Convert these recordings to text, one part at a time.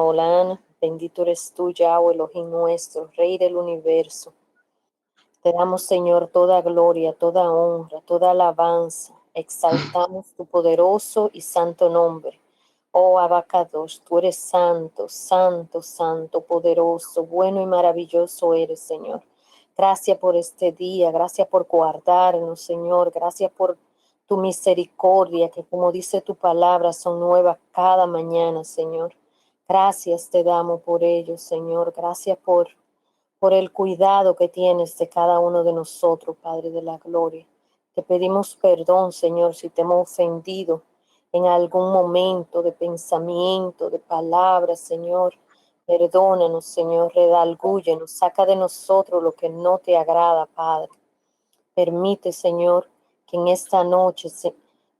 Olán, bendito eres tú, Yahweh, Elohim nuestro, Rey del universo. Te damos, Señor, toda gloria, toda honra, toda alabanza. Exaltamos tu poderoso y santo nombre. Oh Abacados, tú eres santo, santo, santo, poderoso, bueno y maravilloso eres, Señor. Gracias por este día, gracias por guardarnos, Señor. Gracias por tu misericordia, que como dice tu palabra, son nuevas cada mañana, Señor. Gracias te damos por ello, Señor. Gracias por el cuidado que tienes de cada uno de nosotros, Padre de la gloria. Te pedimos perdón, Señor, si te hemos ofendido en algún momento de pensamiento, de palabras, Señor. Perdónanos, Señor, redalgúyenos, saca de nosotros lo que no te agrada, Padre. Permite, Señor, que en esta noche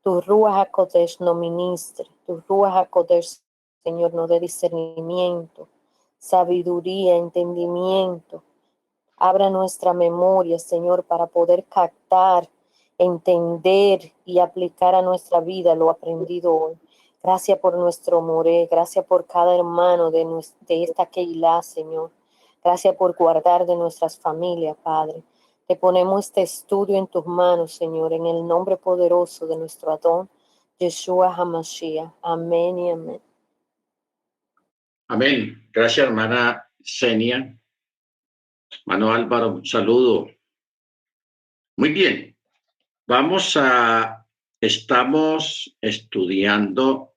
tu Ruach HaKodesh nos ministre, tu Ruach HaKodesh, Señor, nos dé discernimiento, sabiduría, entendimiento. Abra nuestra memoria, Señor, para poder captar, entender y aplicar a nuestra vida lo aprendido hoy. Gracias por nuestro Moré, gracias por cada hermano de esta Keilah, Señor. Gracias por guardar de nuestras familias, Padre. Te ponemos este estudio en tus manos, Señor, en el nombre poderoso de nuestro Adón, Yeshua HaMashiach. Amén y amén. Amén. Gracias, hermana Senia. Hermano Álvaro, un saludo. Muy bien. Estamos estudiando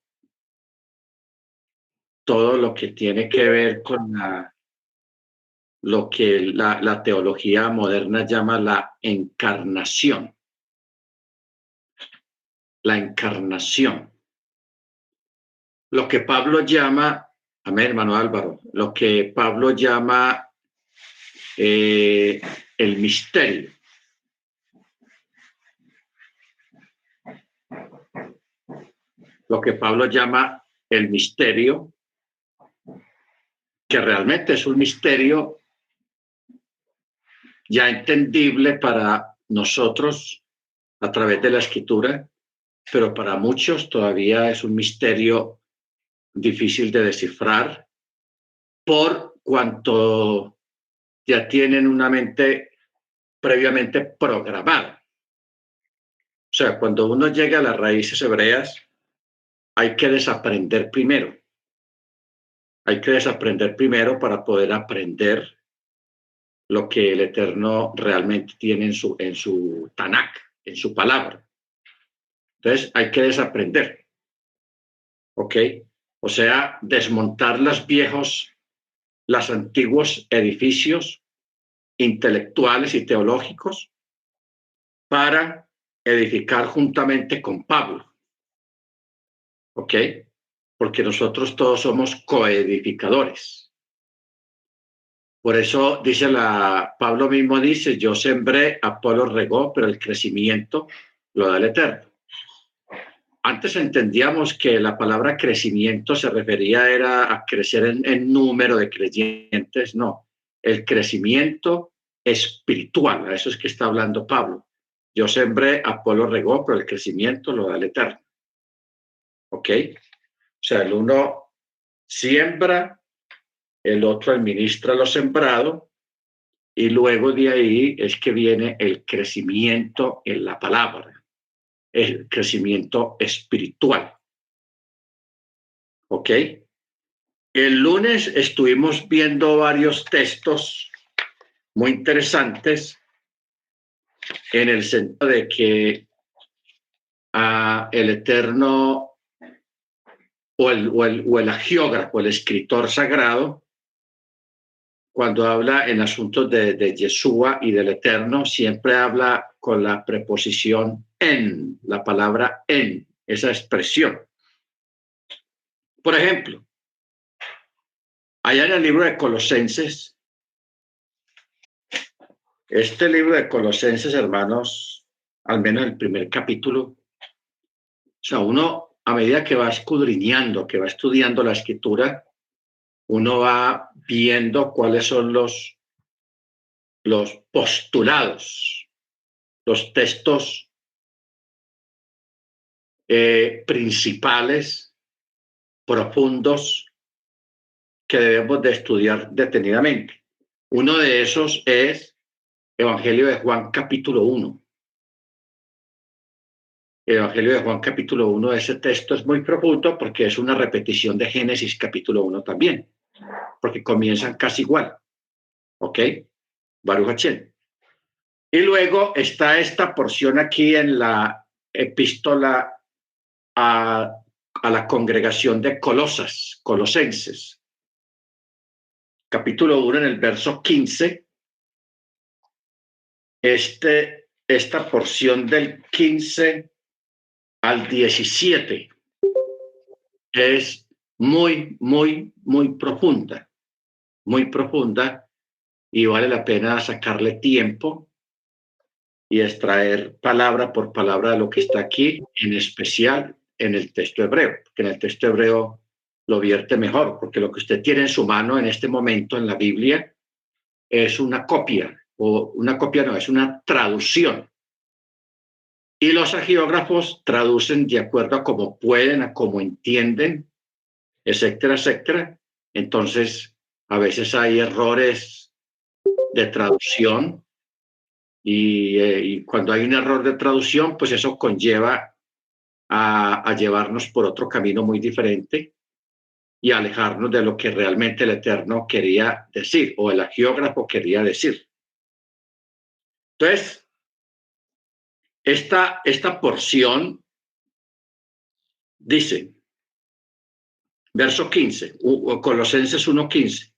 todo lo que tiene que ver con lo que la teología moderna llama la encarnación. La encarnación. Lo que Pablo llama, amén, hermano Álvaro, lo que Pablo llama el misterio. Lo que Pablo llama el misterio, que realmente es un misterio ya entendible para nosotros a través de la Escritura, pero para muchos todavía es un misterio difícil de descifrar por cuanto ya tienen una mente previamente programada. O sea, cuando uno llega a las raíces hebreas, hay que desaprender primero. Hay que desaprender primero para poder aprender lo que el Eterno realmente tiene en su Tanakh, en su palabra. Entonces, hay que desaprender. ¿Ok? O sea, desmontar los antiguos edificios intelectuales y teológicos para edificar juntamente con Pablo. ¿Ok? Porque nosotros todos somos coedificadores. Por eso Pablo mismo dice, yo sembré, Apolo regó, pero el crecimiento lo da el Eterno. Antes entendíamos que la palabra crecimiento se refería era a crecer en número de creyentes. No, el crecimiento espiritual, a eso es que está hablando Pablo. Yo sembré, Apolo regó, pero el crecimiento lo da el Eterno. ¿Ok? O sea, el uno siembra, el otro administra lo sembrado, y luego de ahí es que viene el crecimiento en la palabra, el crecimiento espiritual. ¿Ok? El lunes estuvimos viendo varios textos muy interesantes en el sentido de que el Eterno o el agiógrafo, el escritor sagrado, cuando habla en asuntos de Yeshua y del Eterno, siempre habla con la preposición en, la palabra en, esa expresión. Por ejemplo, allá en el libro de Colosenses, este libro de Colosenses, hermanos, al menos el primer capítulo, o sea, uno a medida que va escudriñando, que va estudiando la Escritura, uno va viendo cuáles son los postulados, los textos principales, profundos, que debemos de estudiar detenidamente. Uno de esos es Evangelio de Juan capítulo 1. El Evangelio de Juan capítulo 1, ese texto es muy profundo porque es una repetición de Génesis capítulo 1 también, porque comienzan casi igual. ¿Ok? Baruch Hashem. Y luego está esta porción aquí en la epístola a la congregación de Colosenses, capítulo 1 en el verso 15. Esta porción del 15 al 17 es muy, muy, muy profunda y vale la pena sacarle tiempo y extraer palabra por palabra de lo que está aquí, en especial en el texto hebreo, porque en el texto hebreo lo vierte mejor, porque lo que usted tiene en su mano en este momento en la Biblia es una copia, o una copia no, es una traducción. Y los agiógrafos traducen de acuerdo a cómo pueden, a cómo entienden, etcétera, etcétera. Entonces, a veces hay errores de traducción y cuando hay un error de traducción, pues eso conlleva a llevarnos por otro camino muy diferente y alejarnos de lo que realmente el Eterno quería decir o el agiógrafo quería decir. Entonces, esta porción dice, verso 15, Colosenses 1:15,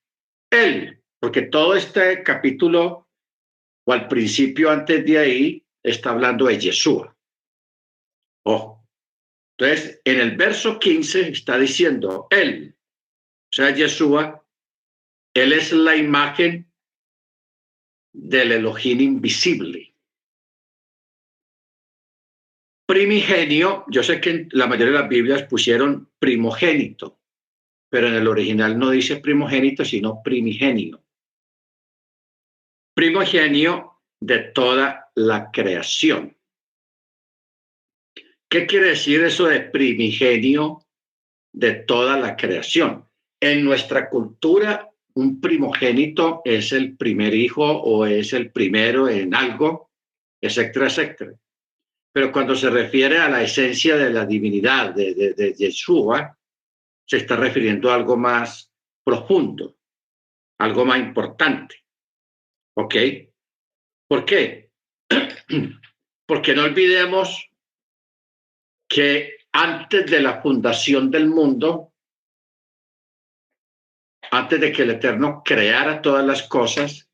Él, porque todo este capítulo o al principio antes de ahí está hablando de Yeshua. Oh, entonces en el verso 15 está diciendo Él, o sea, Yeshua, Él es la imagen del Elohim invisible. Primigenio, yo sé que en la mayoría de las Biblias pusieron primogénito, pero en el original no dice primogénito, sino primigenio. Primogenio de toda la creación. ¿Qué quiere decir eso de primigenio de toda la creación? En nuestra cultura, un primogénito es el primer hijo o es el primero en algo, etcétera, etcétera. Pero cuando se refiere a la esencia de la divinidad de Yeshua, se está refiriendo a algo más profundo, algo más importante. ¿Ok? ¿Por qué? Porque no olvidemos que antes de la fundación del mundo, antes de que el Eterno creara todas las cosas,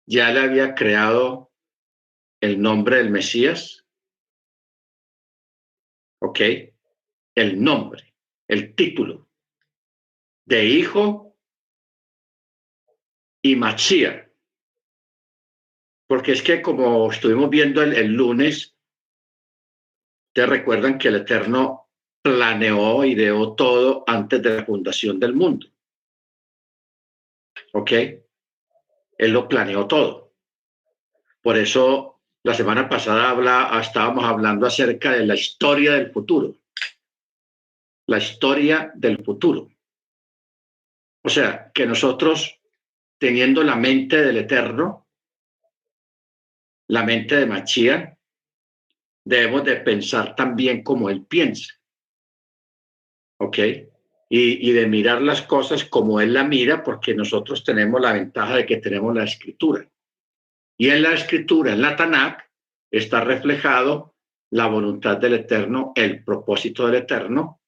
ya le había creado el nombre del Mesías, ¿ok? El nombre, el título de hijo y Mashiach. Porque es que como estuvimos viendo el lunes, te recuerdan que el Eterno planeó, ideó todo antes de la fundación del mundo. ¿Ok? Él lo planeó todo. Por eso la semana pasada estábamos hablando acerca de la historia del futuro. La historia del futuro. O sea, que nosotros, teniendo la mente del Eterno, la mente de Mashiach, debemos de pensar también como Él piensa. ¿Ok? Y de mirar las cosas como Él la mira, porque nosotros tenemos la ventaja de que tenemos la Escritura. Y en la Escritura, en la Tanakh, está reflejado la voluntad del Eterno, el propósito del Eterno.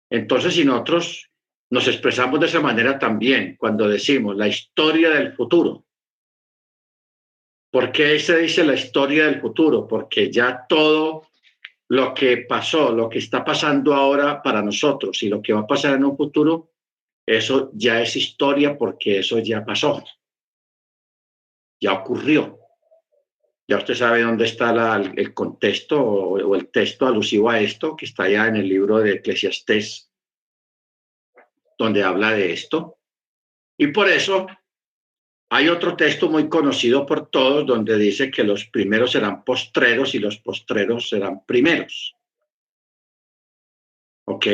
Entonces, si nosotros nos expresamos de esa manera también, cuando decimos la historia del futuro, ¿por qué se dice la historia del futuro? Porque ya todo lo que pasó, lo que está pasando ahora para nosotros y lo que va a pasar en un futuro, eso ya es historia porque eso ya pasó, ya ocurrió. Ya usted sabe dónde está el contexto o el texto alusivo a esto, que está ya en el libro de Eclesiastés, donde habla de esto. Y por eso hay otro texto muy conocido por todos, donde dice que los primeros serán postreros y los postreros serán primeros. ¿Ok?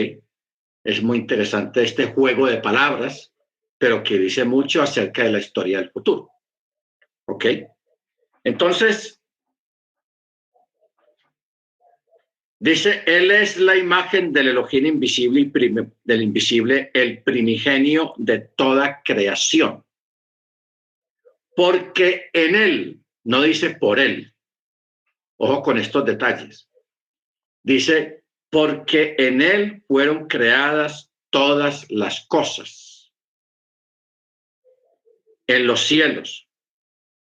Es muy interesante este juego de palabras, pero que dice mucho acerca de la historia del futuro. ¿Ok? Entonces, dice, Él es la imagen del Elohim invisible y del invisible, el primigenio de toda creación. Porque en Él, no dice por Él, ojo con estos detalles, dice, porque en Él fueron creadas todas las cosas, en los cielos,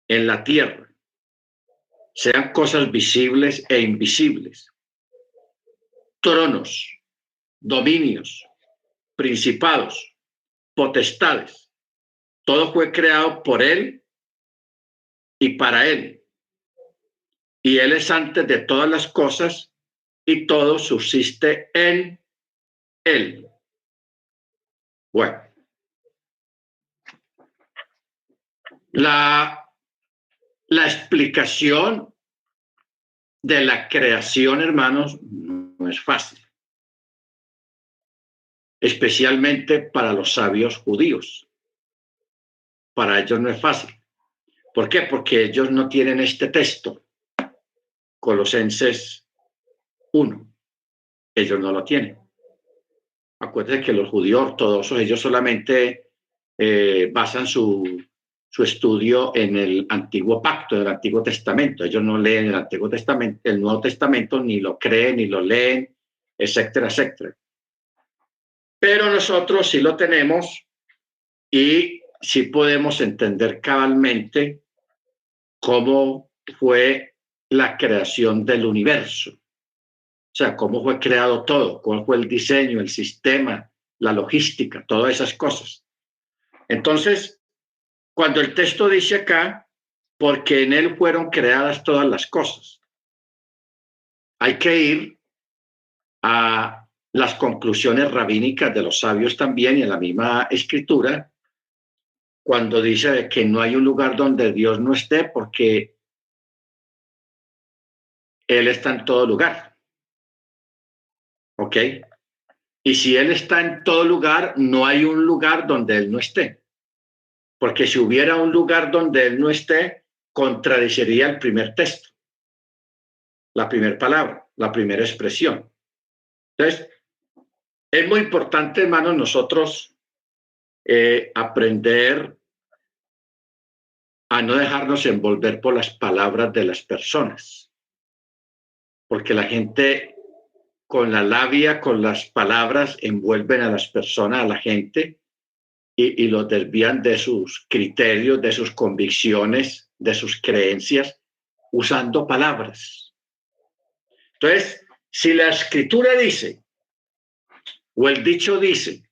en la tierra, sean cosas visibles e invisibles, tronos, dominios, principados, potestades. Todo fue creado por Él y para Él. Y Él es antes de todas las cosas y todo subsiste en Él. Bueno, la explicación de la creación, hermanos, no es fácil, especialmente para los sabios judíos. Para ellos no es fácil. ¿Por qué? Porque ellos no tienen este texto, Colosenses 1. Ellos no lo tienen. Acuérdense que los judíos ortodoxos, ellos solamente basan su estudio en el Antiguo Pacto, en el Antiguo Testamento. Ellos no leen el Antiguo Testamento, el Nuevo Testamento, ni lo creen, ni lo leen, etcétera, etcétera. Pero nosotros sí lo tenemos y sí podemos entender cabalmente cómo fue la creación del universo. O sea, cómo fue creado todo, cuál fue el diseño, el sistema, la logística, todas esas cosas. Entonces, cuando el texto dice acá, porque en Él fueron creadas todas las cosas, hay que ir a las conclusiones rabínicas de los sabios también y en la misma escritura, cuando dice que no hay un lugar donde Dios no esté, porque Él está en todo lugar. ¿Ok? Y si Él está en todo lugar, no hay un lugar donde Él no esté. Porque si hubiera un lugar donde Él no esté, contradeciría el primer texto, la primera palabra, la primera expresión. Entonces, es muy importante, hermanos, nosotros aprender a no dejarnos envolver por las palabras de las personas. Porque la gente con la labia, con las palabras, envuelven a las personas, a la gente, y los desvían de sus criterios, de sus convicciones, de sus creencias, usando palabras. Entonces, si la escritura dice, o el dicho dice,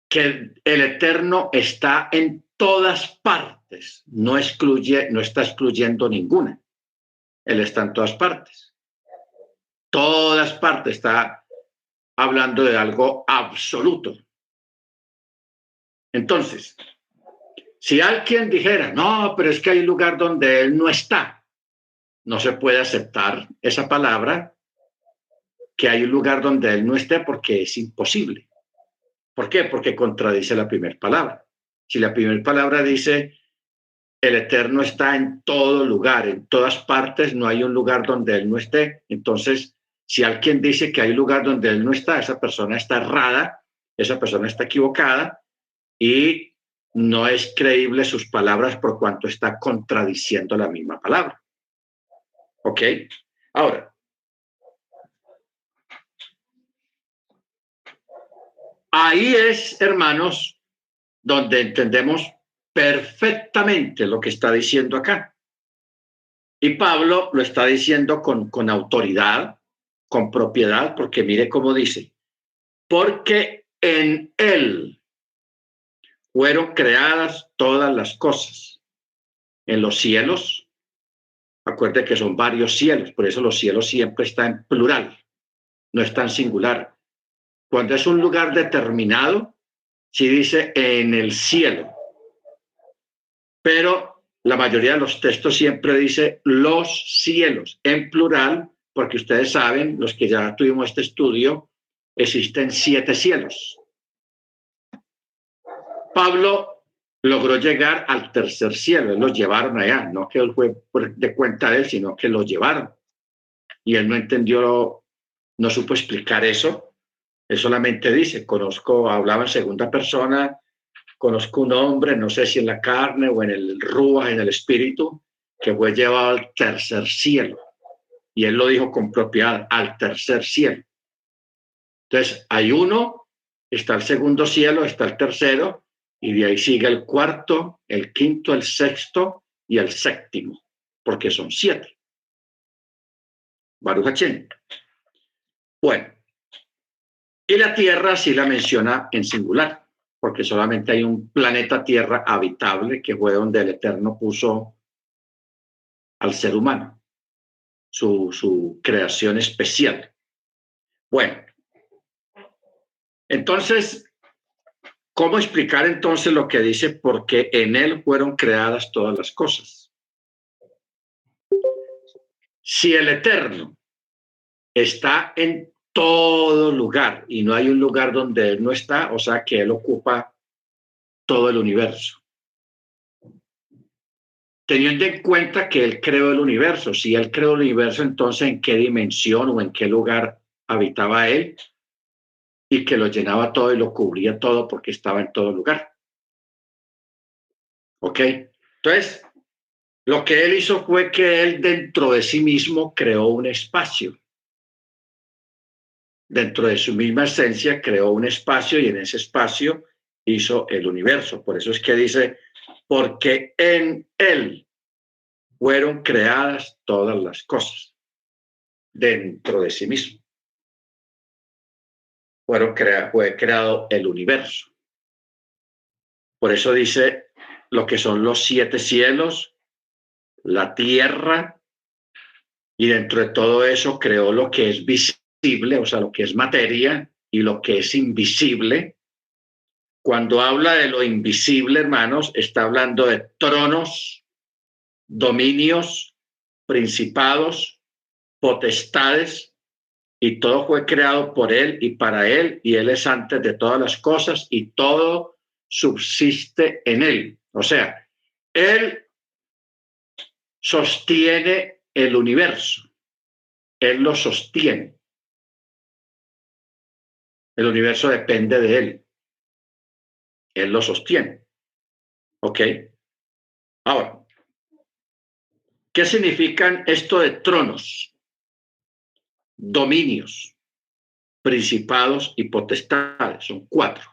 que el Eterno está en todas partes, no está excluyendo ninguna. Él está en todas partes. Todas partes, está hablando de algo absoluto. Entonces, si alguien dijera, no, pero es que hay un lugar donde Él no está, no se puede aceptar esa palabra, que hay un lugar donde Él no esté, porque es imposible. ¿Por qué? Porque contradice la primera palabra. Si la primera palabra dice, el Eterno está en todo lugar, en todas partes, no hay un lugar donde Él no esté. Entonces, si alguien dice que hay un lugar donde Él no está, esa persona está errada, esa persona está equivocada y no es creíble sus palabras por cuanto está contradiciendo la misma palabra. ¿Ok? Ahora, ahí es, hermanos, donde entendemos perfectamente lo que está diciendo acá. Y Pablo lo está diciendo con autoridad, con propiedad, porque mire cómo dice, porque en Él fueron creadas todas las cosas, en los cielos. Acuerde que son varios cielos, por eso los cielos siempre están en plural, no están singular. Cuando es un lugar determinado, sí dice en el cielo, pero la mayoría de los textos siempre dice los cielos, en plural, porque ustedes saben, los que ya tuvimos este estudio, existen 7 cielos. Pablo logró llegar al tercer cielo, él los llevaron allá, no que él fue de cuenta de él, sino que los llevaron. Y él no entendió, no supo explicar eso. Él solamente dice, hablaba en segunda persona, conozco un hombre, no sé si en la carne o en el ruaj, en el espíritu, que fue llevado al tercer cielo. Y él lo dijo con propiedad, al tercer cielo. Entonces, hay uno, está el segundo cielo, está el tercero, y de ahí sigue el cuarto, el quinto, el sexto y el séptimo, porque son 7. Baruch Hachén. Bueno, y la Tierra sí la menciona en singular, porque solamente hay un planeta Tierra habitable, que fue donde el Eterno puso al ser humano, su creación especial. Bueno, entonces, ¿cómo explicar entonces lo que dice? Porque en él fueron creadas todas las cosas. Si el Eterno está en todo lugar y no hay un lugar donde él no está, o sea que él ocupa todo el universo. Teniendo en cuenta que él creó el universo, si él creó el universo, entonces ¿en qué dimensión o en qué lugar habitaba él? Y que lo llenaba todo y lo cubría todo porque estaba en todo lugar. ¿Ok? Entonces, lo que él hizo fue que él dentro de sí mismo creó un espacio. Dentro de su misma esencia creó un espacio y en ese espacio hizo el universo. Por eso es que dice, porque en él fueron creadas todas las cosas. Dentro de sí mismo. Fue creado el universo. Por eso dice lo que son los 7 cielos, la tierra, y dentro de todo eso creó lo que es visible, o sea, lo que es materia, y lo que es invisible. Cuando habla de lo invisible, hermanos, está hablando de tronos, dominios, principados, potestades, y todo fue creado por él y para él, y él es antes de todas las cosas, y todo subsiste en él. O sea, él sostiene el universo, él lo sostiene. El universo depende de él lo sostiene. ¿Ok? Ahora, ¿qué significan esto de tronos, dominios, principados y potestades? Son 4.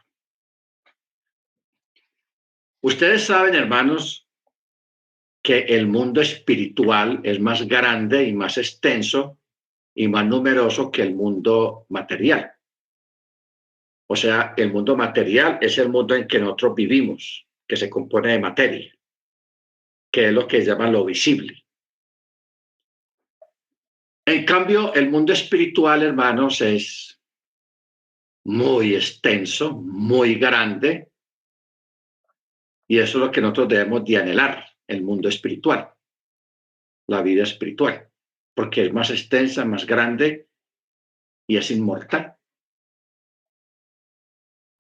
Ustedes saben, hermanos, que el mundo espiritual es más grande y más extenso y más numeroso que el mundo material. O sea, el mundo material es el mundo en que nosotros vivimos, que se compone de materia, que es lo que llaman lo visible. En cambio, el mundo espiritual, hermanos, es muy extenso, muy grande, y eso es lo que nosotros debemos de anhelar, el mundo espiritual, la vida espiritual, porque es más extensa, más grande y es inmortal.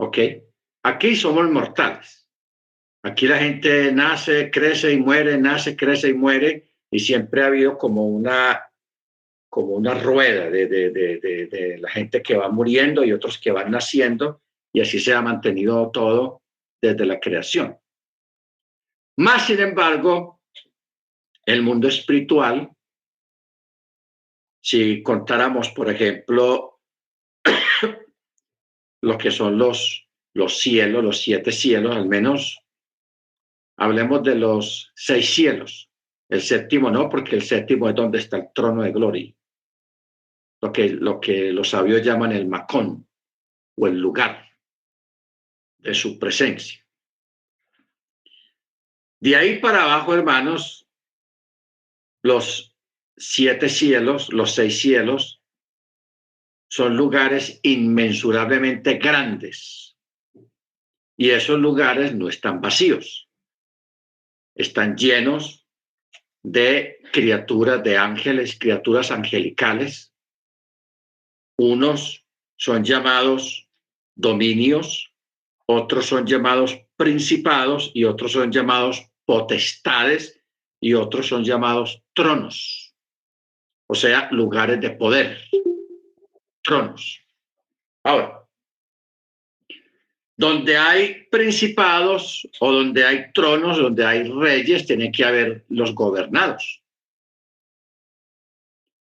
¿Ok? Aquí somos mortales. Aquí la gente nace, crece y muere, nace, crece y muere, y siempre ha habido como una rueda de la gente que va muriendo y otros que van naciendo, y así se ha mantenido todo desde la creación. Más sin embargo, el mundo espiritual, si contáramos, por ejemplo, lo que son los cielos, los 7 cielos, al menos hablemos de los 6 cielos. El séptimo no, porque el séptimo es donde está el trono de gloria. Lo que los sabios llaman el Macón, o el lugar de su presencia. De ahí para abajo, hermanos, los 7 cielos, los 6 cielos, son lugares inmensurablemente grandes. Y esos lugares no están vacíos. Están llenos de criaturas, de ángeles, criaturas angelicales. Unos son llamados dominios, otros son llamados principados y otros son llamados potestades y otros son llamados tronos, o sea, lugares de poder, tronos. Ahora, donde hay principados o donde hay tronos, donde hay reyes, tiene que haber los gobernados.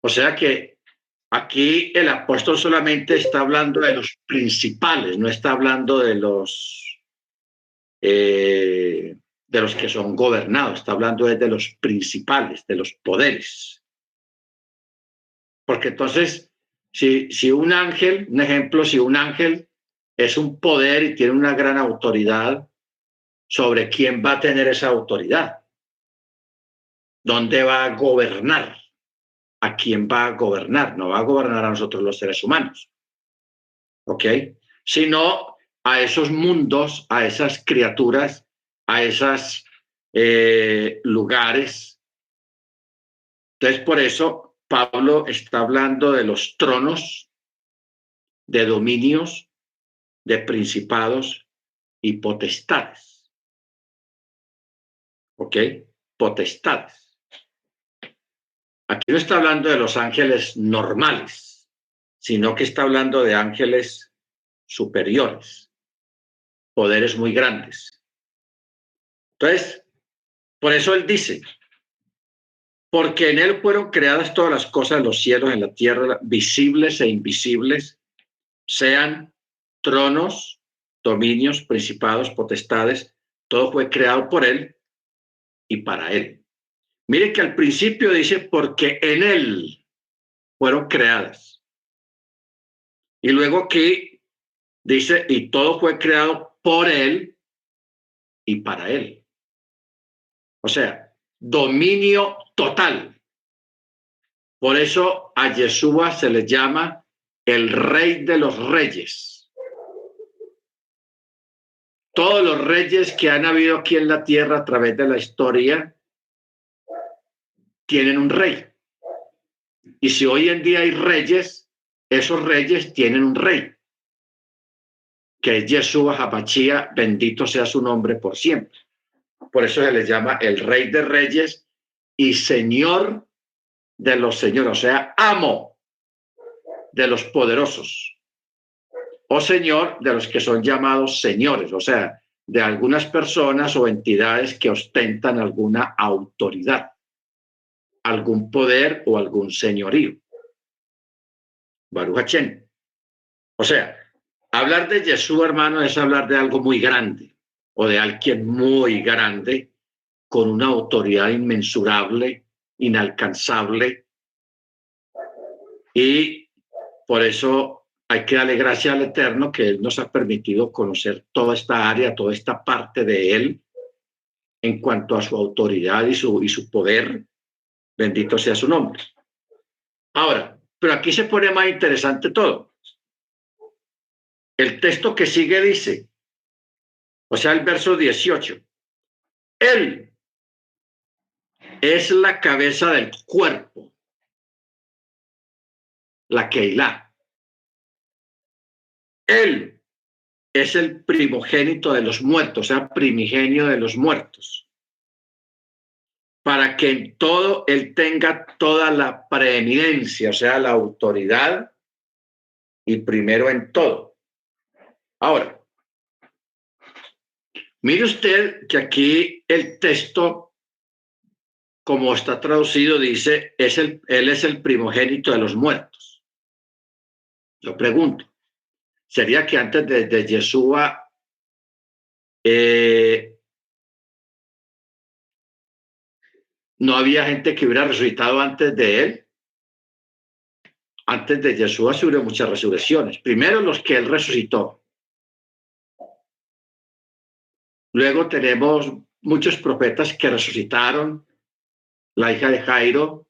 O sea que aquí el apóstol solamente está hablando de los principales, no está hablando de los que son gobernados, está hablando de los principales, de los poderes. Porque entonces, si un ángel, un ejemplo, si un ángel es un poder y tiene una gran autoridad, ¿sobre quién va a tener esa autoridad? ¿Dónde va a gobernar? ¿A quién va a gobernar? No va a gobernar a nosotros los seres humanos, ¿ok? Sino a esos mundos, a esas criaturas, a esos lugares. Entonces, por eso Pablo está hablando de los tronos, de dominios, de principados y potestades. ¿Ok? Potestades. Aquí no está hablando de los ángeles normales, sino que está hablando de ángeles superiores, poderes muy grandes. Entonces, por eso él dice, porque en él fueron creadas todas las cosas en los cielos, en la tierra, visibles e invisibles, sean tronos, dominios, principados, potestades, todo fue creado por él y para él. Mire que al principio dice, porque en él fueron creadas. Y luego aquí dice, y todo fue creado por él y para él. O sea, dominio total. Por eso a Yeshua se le llama el rey de los reyes. Todos los reyes que han habido aquí en la tierra a través de la historia tienen un rey. Y si hoy en día hay reyes, esos reyes tienen un rey, que es Yeshua HaMashiach, bendito sea su nombre por siempre. Por eso se les llama el rey de reyes y señor de los señores, o sea, amo de los poderosos, o señor de los que son llamados señores, o sea, de algunas personas o entidades que ostentan alguna autoridad, algún poder o algún señorío. Baruch Hashem. O sea, hablar de Jesús, hermano, es hablar de algo muy grande o de alguien muy grande con una autoridad inmensurable, inalcanzable. Y por eso hay que darle gracias al Eterno que Él nos ha permitido conocer toda esta área, toda esta parte de Él en cuanto a su autoridad y su poder. Bendito sea su nombre. Ahora, pero aquí se pone más interesante todo. El texto que sigue dice, o sea, el verso 18, Él es la cabeza del cuerpo, la Keilah. Él es el primogénito de los muertos, o sea, primigenio de los muertos, para que en todo Él tenga toda la preeminencia, o sea, la autoridad y primero en todo. Ahora, mire usted que aquí el texto, como está traducido, dice, Él es el primogénito de los muertos. Yo pregunto, ¿sería que antes de Yeshua no había gente que hubiera resucitado antes de Él? Antes de Yeshua se hubo muchas resurrecciones. Primero los que Él resucitó. Luego tenemos muchos profetas que resucitaron. La hija de Jairo.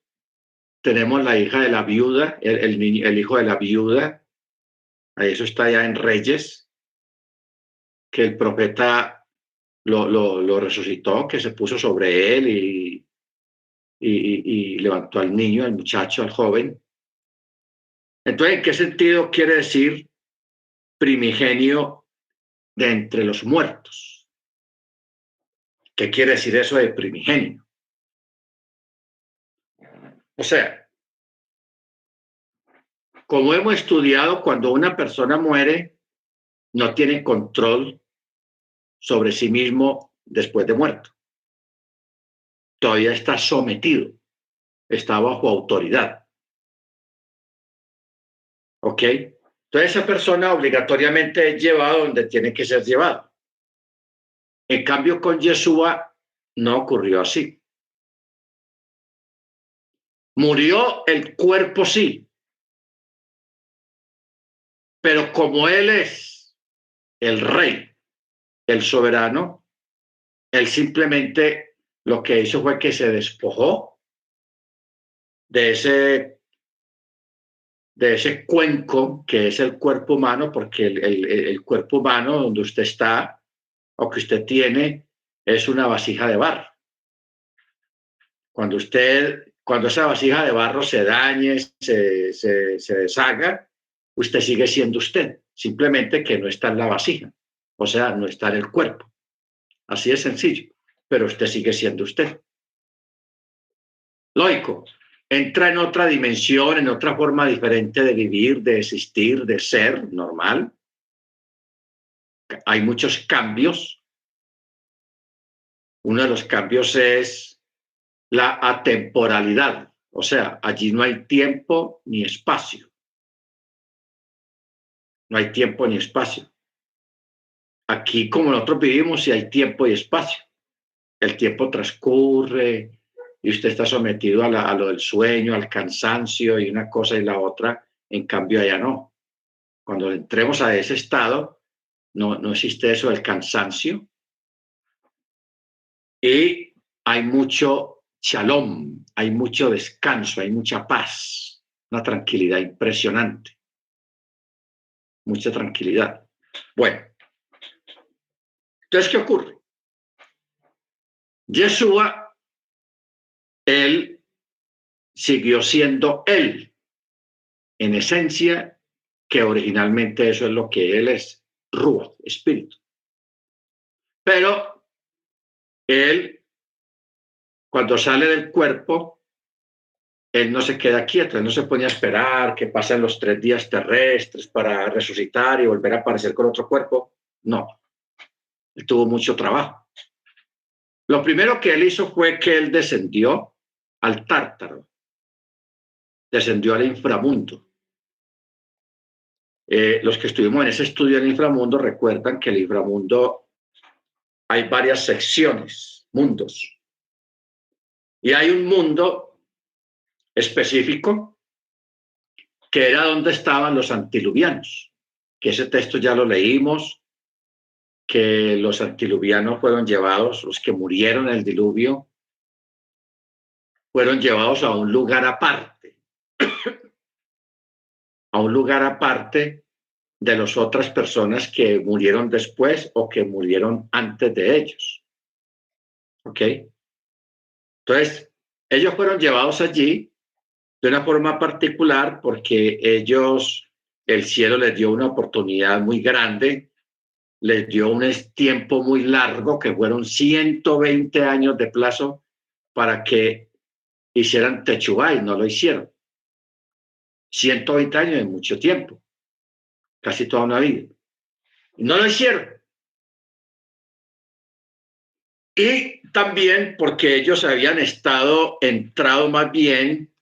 Tenemos la hija de la viuda, el hijo de la viuda. Eso está ya en Reyes. Que el profeta lo resucitó, que se puso sobre él y levantó al niño, al muchacho, al joven. Entonces, ¿en qué sentido quiere decir primigenio de entre los muertos. ¿Qué quiere decir eso de primigenio? O sea, como hemos estudiado, cuando una persona muere, no tiene control sobre sí mismo después de muerto. Todavía está sometido, está bajo autoridad. ¿Ok? Entonces esa persona obligatoriamente es llevada donde tiene que ser llevado. En cambio, con Yeshua no ocurrió así. Murió el cuerpo, sí, pero como Él es el rey, el soberano, Él simplemente lo que hizo fue que se despojó de ese cuenco que es el cuerpo humano, porque el cuerpo humano donde usted está o que usted tiene es una vasija de barro. Cuando esa vasija de barro se dañe, se deshaga, usted sigue siendo usted, simplemente que no está en la vasija, o sea, no está en el cuerpo. Así es sencillo, pero usted sigue siendo usted. Lógico, entra en otra dimensión, en otra forma diferente de vivir, de existir, de ser normal. Hay muchos cambios. Uno de los cambios es la atemporalidad, o sea, allí no hay tiempo ni espacio. No hay tiempo ni espacio. Aquí, como nosotros vivimos, sí hay tiempo y espacio. El tiempo transcurre y usted está sometido a lo del sueño, al cansancio y una cosa y la otra. En cambio, allá no. Cuando entremos a ese estado, no existe eso del cansancio y hay mucho shalom, hay mucho descanso, hay mucha paz, una tranquilidad impresionante, mucha tranquilidad. Bueno, entonces, ¿qué ocurre? Yeshua, él siguió siendo él, en esencia, que originalmente eso es lo que él es, Ruach, espíritu. Pero él, cuando sale del cuerpo, él no se queda quieto, él no se pone a esperar que pasen los 3 días terrestres para resucitar y volver a aparecer con otro cuerpo. No, él tuvo mucho trabajo. Lo primero que él hizo fue que él descendió al Tártaro, descendió al inframundo. Los que estuvimos en ese estudio del inframundo recuerdan que el inframundo hay varias secciones, mundos. Y hay un mundo específico que era donde estaban los antiluvianos, que ese texto ya lo leímos, que los antiluvianos fueron llevados, los que murieron en el diluvio, fueron llevados a un lugar aparte, a un lugar aparte de las otras personas que murieron después o que murieron antes de ellos. ¿Ok? Entonces, ellos fueron llevados allí de una forma particular porque ellos, el cielo les dio una oportunidad muy grande, les dio un tiempo muy largo, que fueron 120 años de plazo para que hicieran techubá y no lo hicieron. 120 años es mucho tiempo, casi toda una vida. Y no lo hicieron. Y también porque ellos habían entrado más bien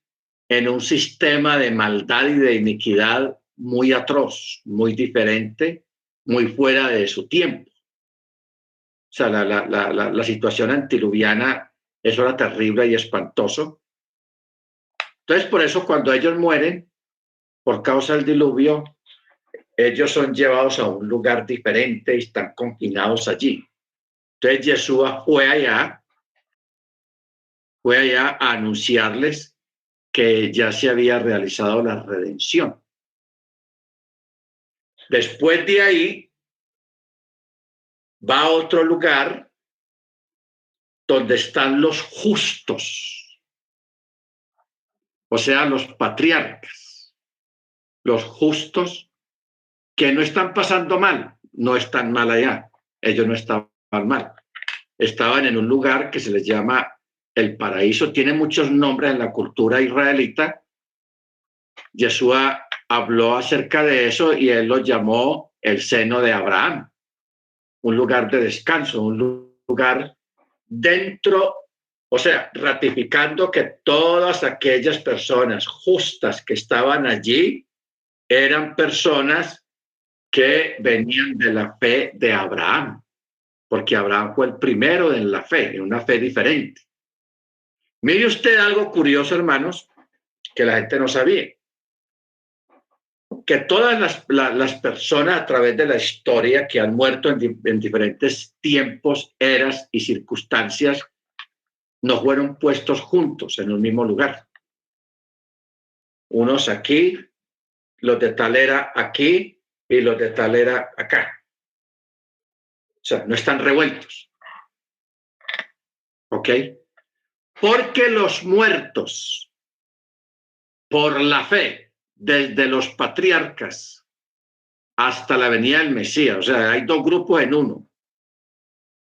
en un sistema de maldad y de iniquidad muy atroz, muy diferente, muy fuera de su tiempo. O sea, la situación antiluviana, eso era terrible y espantoso. Entonces, por eso cuando ellos mueren, por causa del diluvio, ellos son llevados a un lugar diferente y están confinados allí. Entonces, Yeshua fue allá a anunciarles que ya se había realizado la redención. Después de ahí, va a otro lugar donde están los justos, o sea, los patriarcas, los justos que no están pasando mal, no están mal allá. Ellos no estaban mal. Estaban en un lugar que se les llama el paraíso. Tiene muchos nombres en la cultura israelita. Yeshua habló acerca de eso y él lo llamó el seno de Abraham, un lugar de descanso, un lugar dentro, o sea, ratificando que todas aquellas personas justas que estaban allí eran personas que venían de la fe de Abraham, porque Abraham fue el primero en la fe, en una fe diferente. Mire usted algo curioso, hermanos, que la gente no sabía. Que todas las personas a través de la historia que han muerto en diferentes tiempos, eras y circunstancias, no fueron puestos juntos en un mismo lugar. Unos aquí, los de tal era aquí y los de tal era acá. O sea, no están revueltos. ¿Ok? Porque los muertos por la fe, desde los patriarcas hasta la venida del Mesías, o sea, hay dos grupos en uno.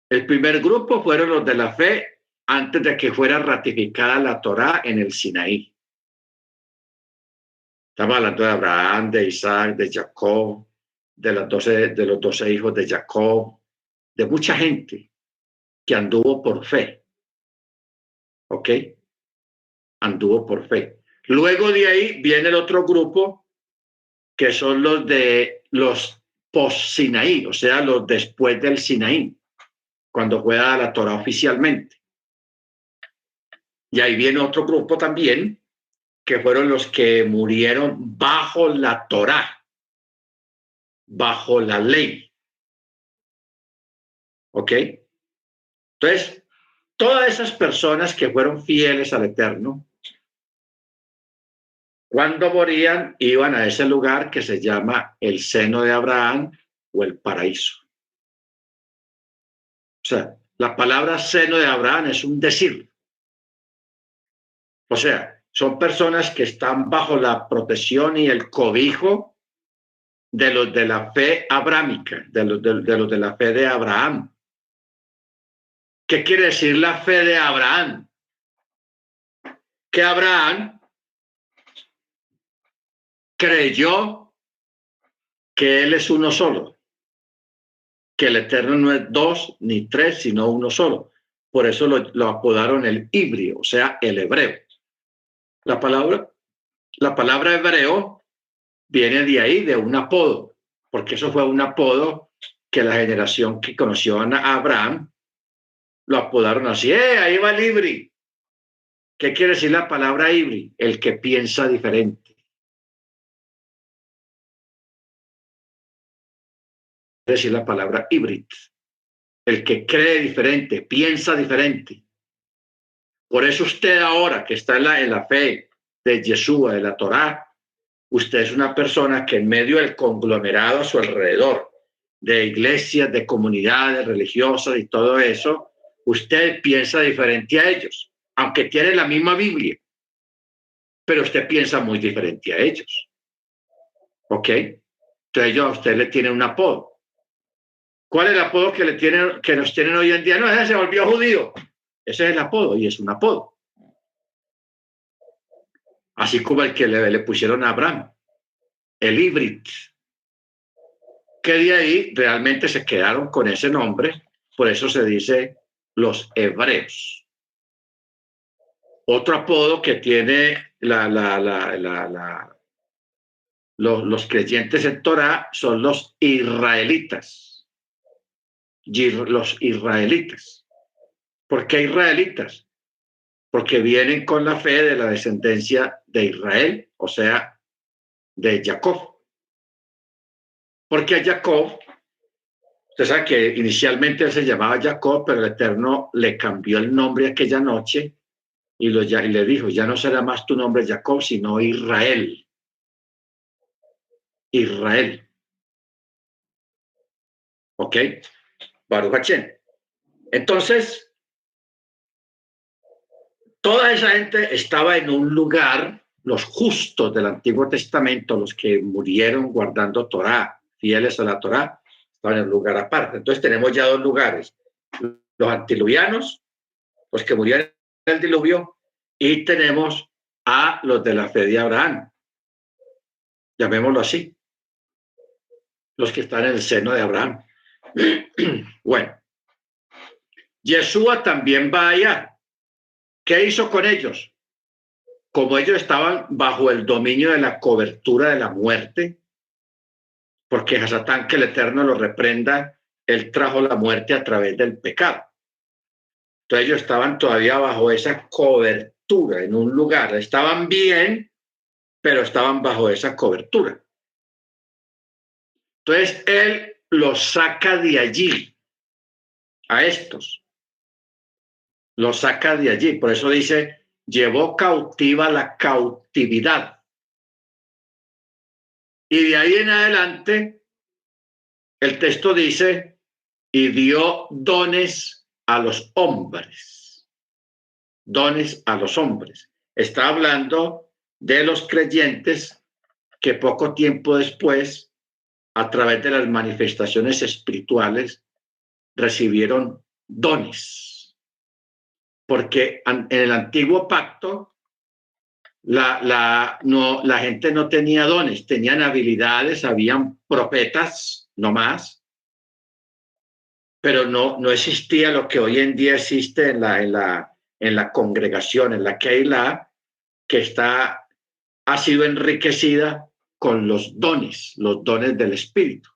El primer grupo fueron los de la fe antes de que fuera ratificada la Torá en el Sinaí. Estamos hablando de Abraham, de Isaac, de Jacob, de los 12 hijos de Jacob, de mucha gente que anduvo por fe. ¿Ok? Anduvo por fe. Luego de ahí viene el otro grupo, que son los de los post-Sinaí, o sea, los después del Sinaí, cuando fue dada la Torá oficialmente. Y ahí viene otro grupo también, que fueron los que murieron bajo la Torá, bajo la ley. ¿Ok? Entonces, todas esas personas que fueron fieles al Eterno, cuando morían, iban a ese lugar que se llama el seno de Abraham o el paraíso. O sea, la palabra seno de Abraham es un decir. O sea, son personas que están bajo la protección y el cobijo de los de la fe abrámica, de los de la fe de Abraham. ¿Qué quiere decir la fe de Abraham? Que Abraham creyó que él es uno solo, que el Eterno no es dos ni tres, sino uno solo. Por eso lo apodaron el híbrido, o sea, el hebreo. La palabra hebreo viene de ahí, de un apodo, porque eso fue un apodo que la generación que conoció a Abraham lo apodaron así. Ahí va el híbrido. ¿Qué quiere decir la palabra híbrido? El que piensa diferente. Quiere decir la palabra híbrido. El que cree diferente, piensa diferente. Por eso usted ahora que está en la fe de Yeshua, de la Torá, usted es una persona que en medio del conglomerado a su alrededor, de iglesias, de comunidades religiosas y todo eso, usted piensa diferente a ellos, aunque tiene la misma Biblia, pero usted piensa muy diferente a ellos. ¿Ok? Entonces ellos a usted le tienen un apodo. ¿Cuál es el apodo que nos tienen hoy en día? No, ese se volvió judío. Ese es el apodo y es un apodo. Así como el que le pusieron a Abraham, el híbrido, que de ahí realmente se quedaron con ese nombre, por eso se dice los hebreos. Otro apodo que tiene los creyentes en Torá son los israelitas. Los israelitas. ¿Por qué israelitas? Porque vienen con la fe de la descendencia de Israel, o sea, de Jacob. Porque a Jacob, usted sabe que inicialmente él se llamaba Jacob, pero el Eterno le cambió el nombre aquella noche y le dijo, ya no será más tu nombre Jacob, sino Israel. Israel. ¿Ok? Baruch Hashem. Entonces, toda esa gente estaba en un lugar, los justos del Antiguo Testamento, los que murieron guardando Torá, fieles a la Torá, estaban en un lugar aparte. Entonces tenemos ya dos lugares, los antidiluvianos, los que murieron en el diluvio, y tenemos a los de la fe de Abraham, llamémoslo así, los que están en el seno de Abraham. Bueno, Yeshua también va allá. ¿Qué hizo con ellos? Como ellos estaban bajo el dominio de la cobertura de la muerte, porque a Satán, que el Eterno lo reprenda, él trajo la muerte a través del pecado. Entonces ellos estaban todavía bajo esa cobertura en un lugar. Estaban bien, pero estaban bajo esa cobertura. Entonces él los saca de allí, a estos. Los saca de allí. Por eso dice, llevó cautiva la cautividad. Y de ahí en adelante, el texto dice, y dio dones a los hombres. Dones a los hombres. Está hablando de los creyentes que poco tiempo después, a través de las manifestaciones espirituales, recibieron dones. Porque en el antiguo pacto, la gente no tenía dones, tenían habilidades, habían profetas, no más, pero no existía lo que hoy en día existe en la congregación, en la Keilah, que ha sido enriquecida con los dones del Espíritu.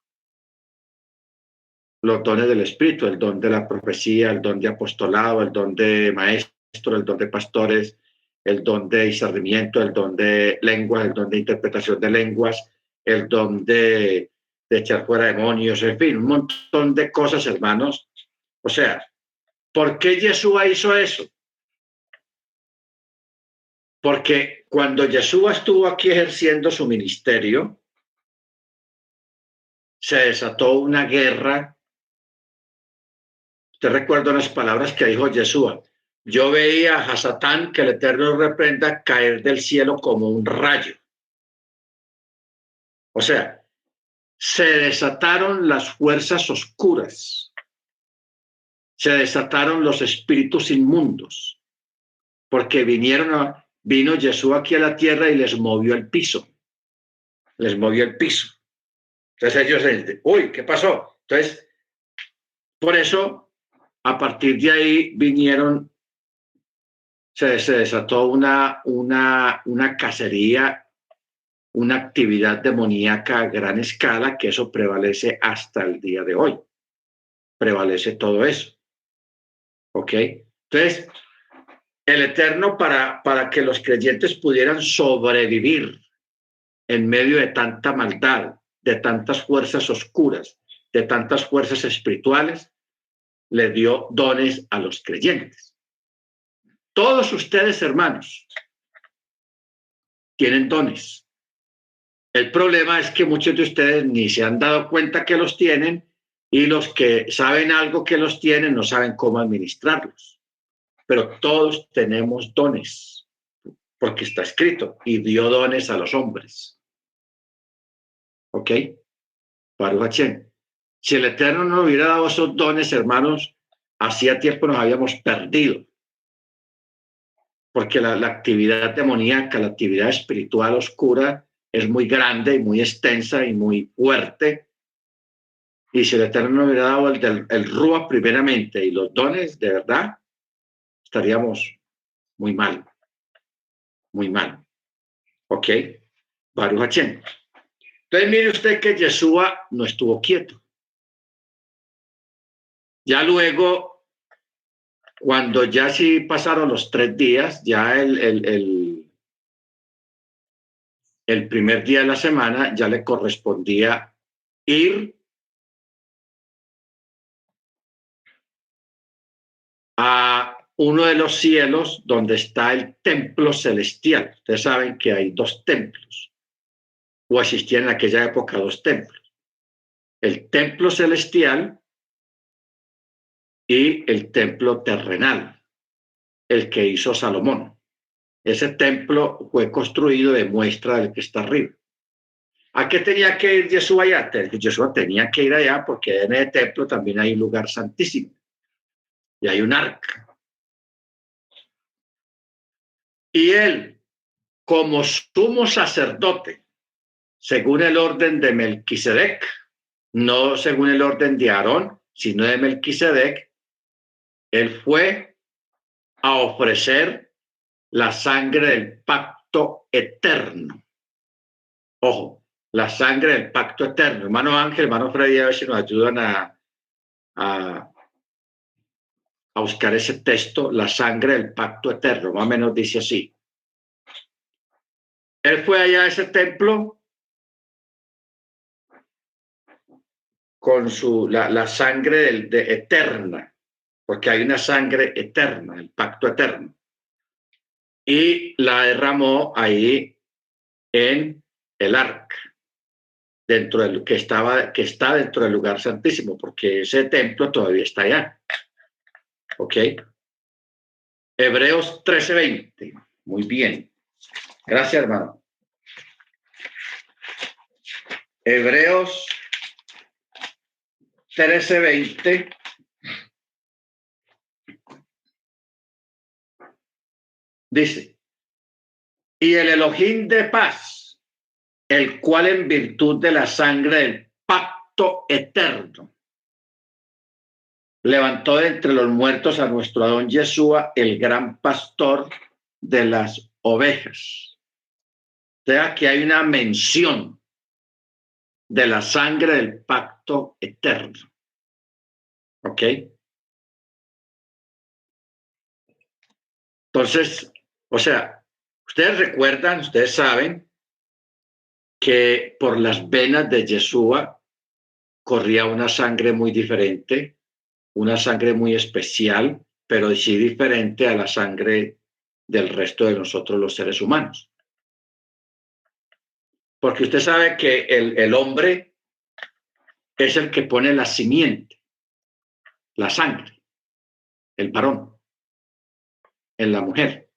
Los dones del Espíritu, el don de la profecía, el don de apostolado, el don de maestro, el don de pastores, el don de discernimiento, el don de lenguas, el don de interpretación de lenguas, el don de echar fuera demonios, en fin, un montón de cosas, hermanos. O sea, ¿por qué Yeshua hizo eso? Porque cuando Yeshua estuvo aquí ejerciendo su ministerio, se desató una guerra. Te recuerdo las palabras que dijo Yeshua. Yo veía a Satán, que el Eterno reprenda, caer del cielo como un rayo. O sea, se desataron las fuerzas oscuras, se desataron los espíritus inmundos, porque vino Yeshua aquí a la tierra y les movió el piso. Les movió el piso. Entonces ellos dicen, uy, ¿qué pasó? Entonces, por eso, a partir de ahí vinieron, se desató una cacería, una actividad demoníaca a gran escala, que eso prevalece hasta el día de hoy. Prevalece todo eso. ¿Ok? Entonces, el Eterno, para que los creyentes pudieran sobrevivir en medio de tanta maldad, de tantas fuerzas oscuras, de tantas fuerzas espirituales, le dio dones a los creyentes. Todos ustedes, hermanos, tienen dones. El problema es que muchos de ustedes ni se han dado cuenta que los tienen, y los que saben algo que los tienen no saben cómo administrarlos. Pero todos tenemos dones, porque está escrito, y dio dones a los hombres. ¿Ok? Baruch Hashem. Si el Eterno no hubiera dado esos dones, hermanos, hacía tiempo nos habíamos perdido. Porque la actividad demoníaca, la actividad espiritual oscura, es muy grande y muy extensa y muy fuerte. Y si el Eterno no hubiera dado el Ruach primeramente y los dones, de verdad, estaríamos muy mal. Muy mal. ¿Ok? Baruch Hashem. Entonces mire usted que Yeshua no estuvo quieto. Ya luego, cuando ya sí pasaron los 3 días, ya el primer día de la semana ya le correspondía ir a uno de los cielos donde está el templo celestial. Ustedes saben que hay 2 templos, o existían en aquella época 2 templos. El templo celestial y el templo terrenal, el que hizo Salomón. Ese templo fue construido de muestra del que está arriba. ¿A qué tenía que ir Yeshua allá? Yeshua tenía que ir allá porque en el templo también hay un lugar santísimo y hay un arca. Y él, como sumo sacerdote, según el orden de Melquisedec, no según el orden de Aarón, sino de Melquisedec, él fue a ofrecer la sangre del pacto eterno. Ojo, la sangre del pacto eterno. Hermano Ángel, hermano Freddy, a ver si nos ayudan a buscar ese texto, la sangre del pacto eterno, más o menos dice así. Él fue allá a ese templo con la sangre eterna, porque hay una sangre eterna, el pacto eterno, y la derramó ahí en el arca, dentro del que está dentro del lugar santísimo, porque ese templo todavía está allá. ¿Ok? Hebreos 13:20. Muy bien. Gracias, hermano. Hebreos 13:20. Dice, y el Elohim de paz, el cual en virtud de la sangre del pacto eterno levantó de entre los muertos a nuestro Adón Yeshua, el gran pastor de las ovejas. O sea, que hay una mención de la sangre del pacto eterno. ¿Ok? Entonces, o sea, ustedes recuerdan, ustedes saben que por las venas de Yeshua corría una sangre muy diferente, una sangre muy especial, pero sí diferente a la sangre del resto de nosotros los seres humanos. Porque usted sabe que el hombre es el que pone la simiente, la sangre, el varón, en la mujer.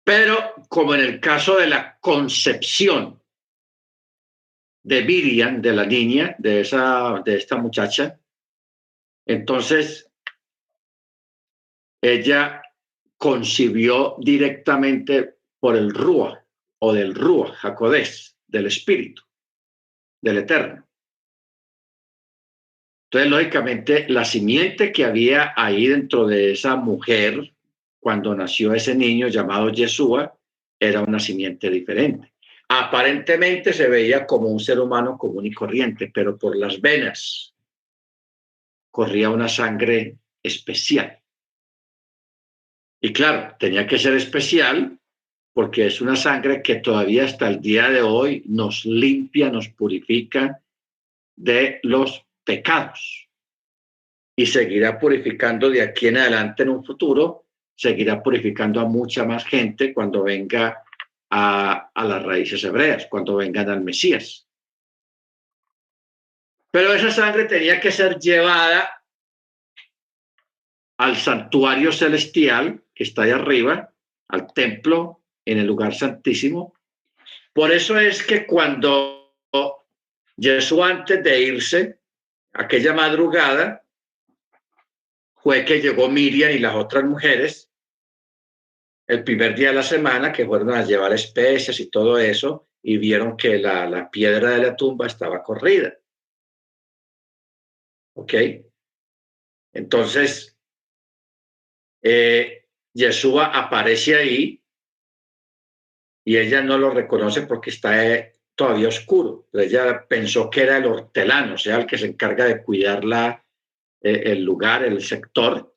Pero como en el caso de la concepción de Miriam, de la niña, de esta muchacha, entonces ella concibió directamente por el Ruach o del Ruach HaKodesh, del Espíritu, del Eterno. Entonces, lógicamente, la simiente que había ahí dentro de esa mujer, cuando nació ese niño llamado Yeshua, era una simiente diferente. Aparentemente se veía como un ser humano común y corriente, pero por las venas corría una sangre especial. Y claro, tenía que ser especial porque es una sangre que todavía hasta el día de hoy nos limpia, nos purifica de los pecados. Y seguirá purificando de aquí en adelante en un futuro, seguirá purificando a mucha más gente cuando venga a las raíces hebreas, cuando vengan al Mesías. Pero esa sangre tenía que ser llevada al santuario celestial que está ahí arriba, al templo, en el lugar santísimo. Por eso es que cuando Jesús, antes de irse, aquella madrugada, fue que llegó Miriam y las otras mujeres, el primer día de la semana, que fueron a llevar especias y todo eso, y vieron que la piedra de la tumba estaba corrida. ¿Ok? Entonces, Yeshua aparece ahí y ella no lo reconoce porque está todavía oscuro. Ella pensó que era el hortelano, o sea, el que se encarga de cuidar el lugar, el sector.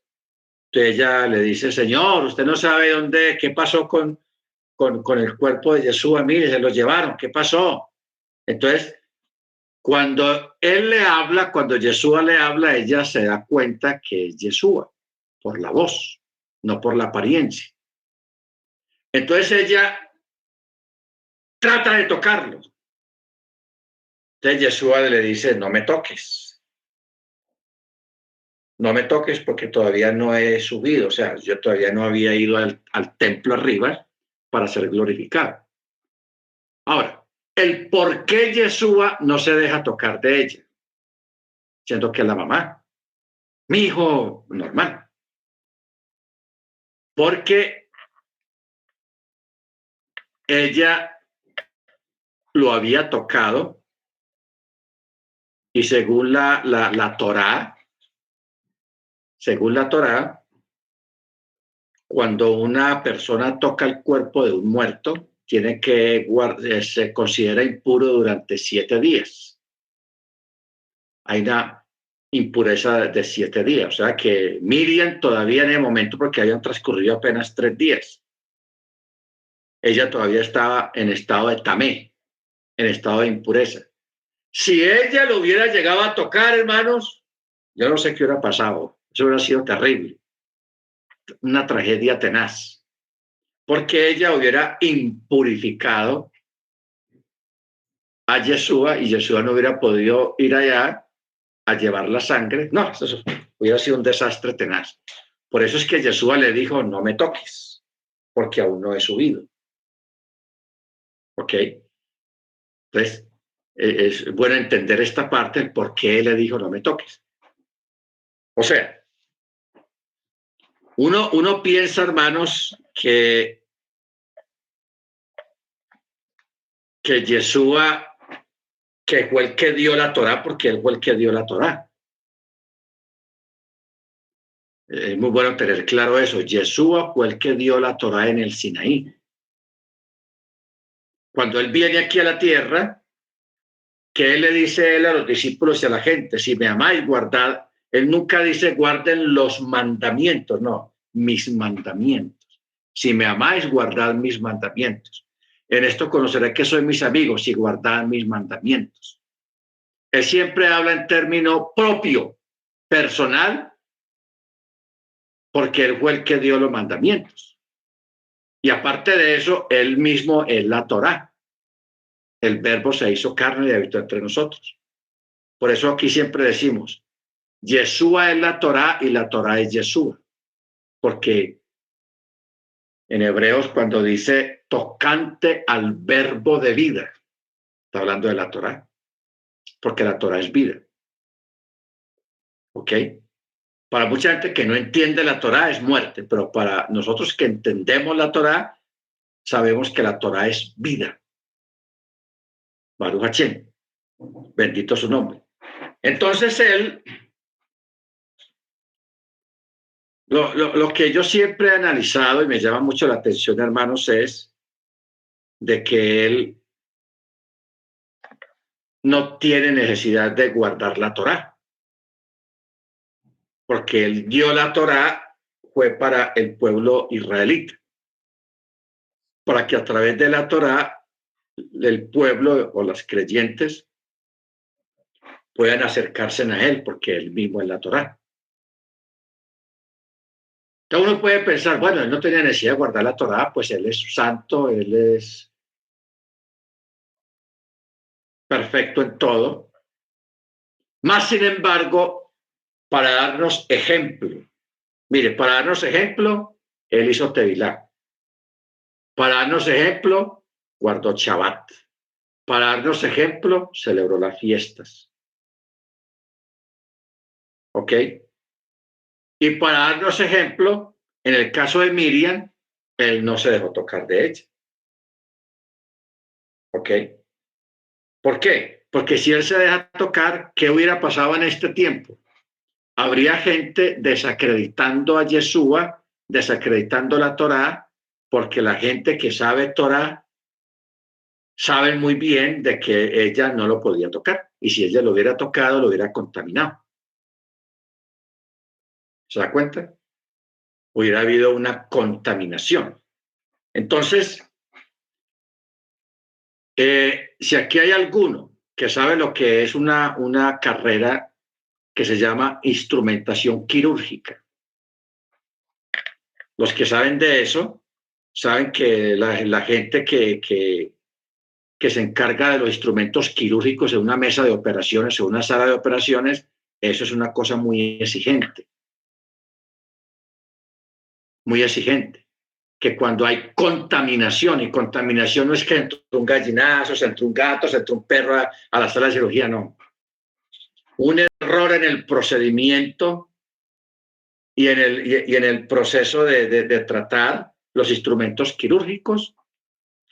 Entonces ella le dice, Señor, usted no sabe qué pasó con el cuerpo de Yeshua, mire, se lo llevaron, ¿qué pasó? Entonces, cuando él le habla, cuando Yeshua le habla, ella se da cuenta que es Yeshua, por la voz, no por la apariencia. Entonces ella trata de tocarlo. Entonces Yeshua le dice, no me toques. No me toques porque todavía no he subido, o sea, yo todavía no había ido al templo arriba para ser glorificado. Ahora, el por qué Yeshua no se deja tocar de ella, siendo que es la mamá, mi hijo normal, porque ella lo había tocado y según la Torá, cuando una persona toca el cuerpo de un muerto, tiene que se considera impuro durante 7 días. Hay una impureza de 7 días, o sea que Miriam todavía en el momento, porque habían transcurrido apenas 3 días, ella todavía estaba en estado de tamé, en estado de impureza. Si ella lo hubiera llegado a tocar, hermanos, yo no sé qué hubiera pasado. Eso hubiera sido terrible. Una tragedia tenaz. Porque ella hubiera impurificado a Yeshua y Yeshua no hubiera podido ir allá a llevar la sangre. No, eso hubiera sido un desastre tenaz. Por eso es que Yeshua le dijo, no me toques, porque aún no he subido. ¿Ok? Entonces, es bueno entender esta parte, el por qué le dijo, no me toques. O sea, uno piensa, hermanos, que Yeshua, que fue el que dio la Torá, porque él fue el que dio la Torá. Es muy bueno tener claro eso. Yeshua fue el que dio la Torá en el Sinaí. Cuando él viene aquí a la tierra, ¿qué él le dice él a los discípulos y a la gente? Si me amáis, guardad. Él nunca dice guarden los mandamientos, no, mis mandamientos. Si me amáis, guardad mis mandamientos. En esto conoceré que sois mis amigos si guardad mis mandamientos. Él siempre habla en término propio, personal, porque él fue el que dio los mandamientos. Y aparte de eso, él mismo es la Torá. El verbo se hizo carne y habitó entre nosotros. Por eso aquí siempre decimos, Yeshua es la Torá y la Torá es Yeshua. Porque en Hebreos cuando dice tocante al verbo de vida, está hablando de la Torá, porque la Torá es vida. ¿Ok? Para mucha gente que no entiende la Torá es muerte, pero para nosotros que entendemos la Torá, sabemos que la Torá es vida. Baruch Hashem, bendito su nombre. Entonces él, lo que yo siempre he analizado y me llama mucho la atención, hermanos, es de que él no tiene necesidad de guardar la Torá, porque él dio la Torá fue para el pueblo israelita, para que a través de la Torá el pueblo o los creyentes puedan acercarse a él, porque él mismo es la Torá. Entonces uno puede pensar, bueno, él no tenía necesidad de guardar la Torá, pues él es santo, él es perfecto en todo. Más sin embargo, para darnos ejemplo, mire, para darnos ejemplo, él hizo Tevilá. Para darnos ejemplo, guardó Shabbat. Para darnos ejemplo, celebró las fiestas. ¿Ok? Y para darnos ejemplo, en el caso de Miriam, él no se dejó tocar de ella. ¿Ok? ¿Por qué? Porque si él se deja tocar, ¿qué hubiera pasado en este tiempo? Habría gente desacreditando a Yeshua, desacreditando la Torá, porque la gente que sabe Torá sabe muy bien de que ella no lo podía tocar. Y si ella lo hubiera tocado, lo hubiera contaminado. ¿Se da cuenta? Hubiera habido una contaminación. Entonces, si aquí hay alguno que sabe lo que es una carrera que se llama instrumentación quirúrgica, los que saben de eso saben que la gente que se encarga de los instrumentos quirúrgicos en una mesa de operaciones o una sala de operaciones, eso es una cosa muy exigente, muy exigente. que cuando hay contaminación, y contaminación no es que entre un gallinazo, se entre un gato, se entre un perro a la sala de cirugía, no. Un error en el procedimiento y en el proceso de tratar los instrumentos quirúrgicos,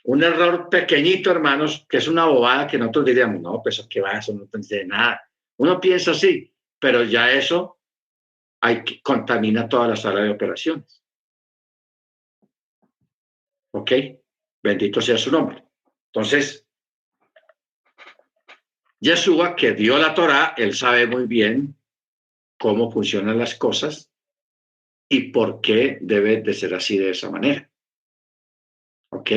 un error pequeñito, hermanos, que es una bobada que nosotros diríamos, no, pues ¿qué va? Eso no tiene nada. Uno piensa así, pero ya eso contamina toda la sala de operaciones. ¿Ok? Bendito sea su nombre. Entonces, Yeshua, que dio la Torá, él sabe muy bien cómo funcionan las cosas y por qué debe de ser así de esa manera. ¿Ok?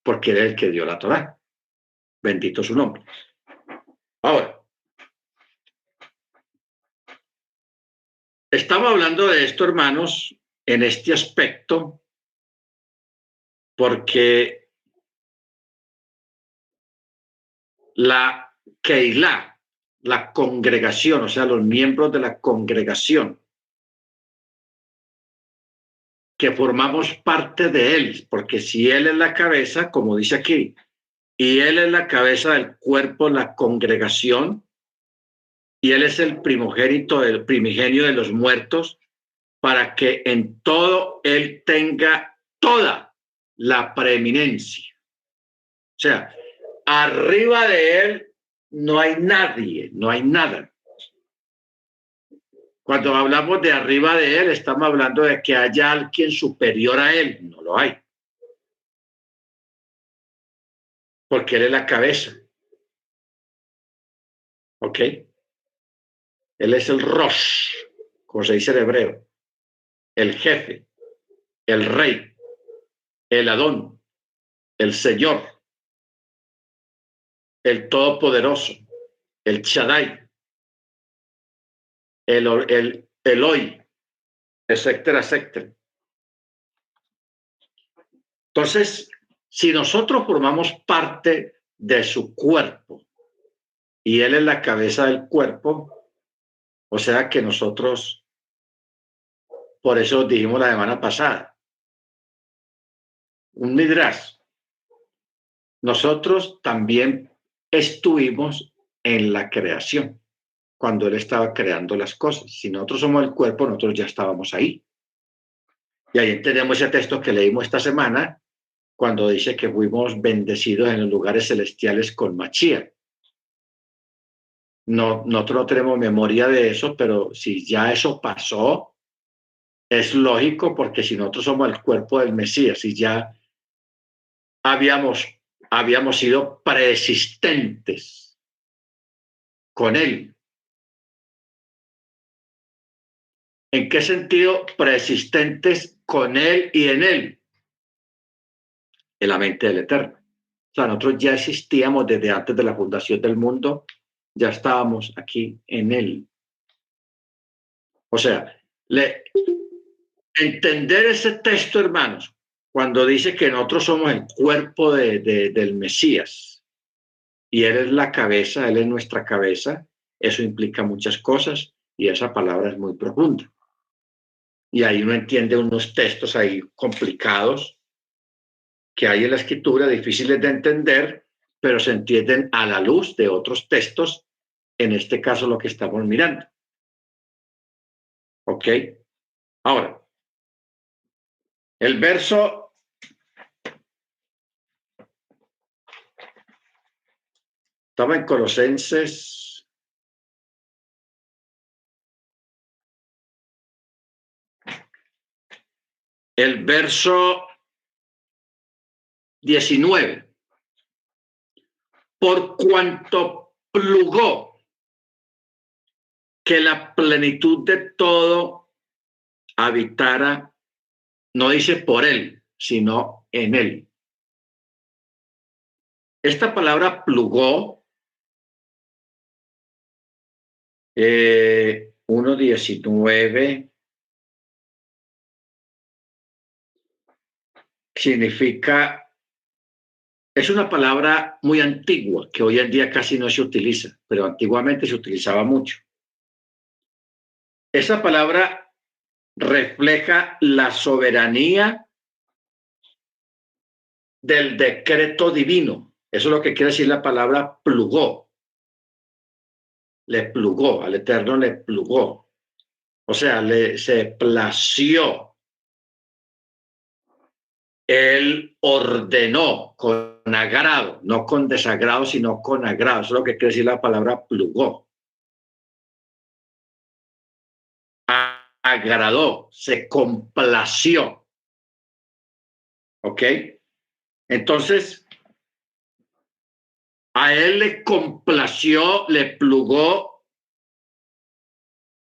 Porque él es el que dio la Torá. Bendito su nombre. Ahora, estamos hablando de esto, hermanos, en este aspecto, porque la Keilah, la congregación, o sea, los miembros de la congregación, que formamos parte de él, porque si él es la cabeza, como dice aquí, y él es la cabeza del cuerpo, la congregación, y él es el primogénito, el primigenio de los muertos, para que en todo él tenga toda la preeminencia. O sea, arriba de él no hay nadie, no hay nada. Cuando hablamos de arriba de él, estamos hablando de que haya alguien superior a él. No lo hay. Porque él es la cabeza. ¿Ok? Él es el Rosh, como se dice en hebreo. El jefe, el rey, el Adón, el Señor, el Todopoderoso, el Shaddai, el Eloi, etcétera, etcétera. Entonces, si nosotros formamos parte de su cuerpo y él es la cabeza del cuerpo, o sea que nosotros, por eso dijimos la semana pasada, un midrash, nosotros también estuvimos en la creación, cuando él estaba creando las cosas. Si nosotros somos el cuerpo, nosotros ya estábamos ahí. Y ahí tenemos ese texto que leímos esta semana, cuando dice que fuimos bendecidos en los lugares celestiales con Mashiach. No, nosotros no tenemos memoria de eso, pero si ya eso pasó, es lógico, porque si nosotros somos el cuerpo del Mesías, si ya habíamos sido preexistentes con él. ¿En qué sentido preexistentes con él y en él? En la mente del Eterno. O sea, nosotros ya existíamos desde antes de la fundación del mundo, ya estábamos aquí en él. O sea, entender ese texto, hermanos, cuando dice que nosotros somos el cuerpo del Mesías y él es la cabeza, él es nuestra cabeza, eso implica muchas cosas y esa palabra es muy profunda. Y ahí uno entiende unos textos ahí complicados que hay en la escritura, difíciles de entender, pero se entienden a la luz de otros textos, en este caso lo que estamos mirando. ¿Ok? Ahora, el verso estaba en Colosenses. El verso 19. Por cuanto plugó que la plenitud de todo habitara, no dice por él, sino en él. Esta palabra plugó, 1:19, significa, es una palabra muy antigua que hoy en día casi no se utiliza, pero antiguamente se utilizaba mucho. Esa palabra refleja la soberanía del decreto divino. Eso es lo que quiere decir la palabra plugó. Le plugó, al Eterno le plugó. O sea, se plació. Él ordenó con agrado, no con desagrado, sino con agrado. Eso es lo que quiere decir la palabra plugó. Agradó, se complació. ¿Ok? Entonces, a él le complació, le plugó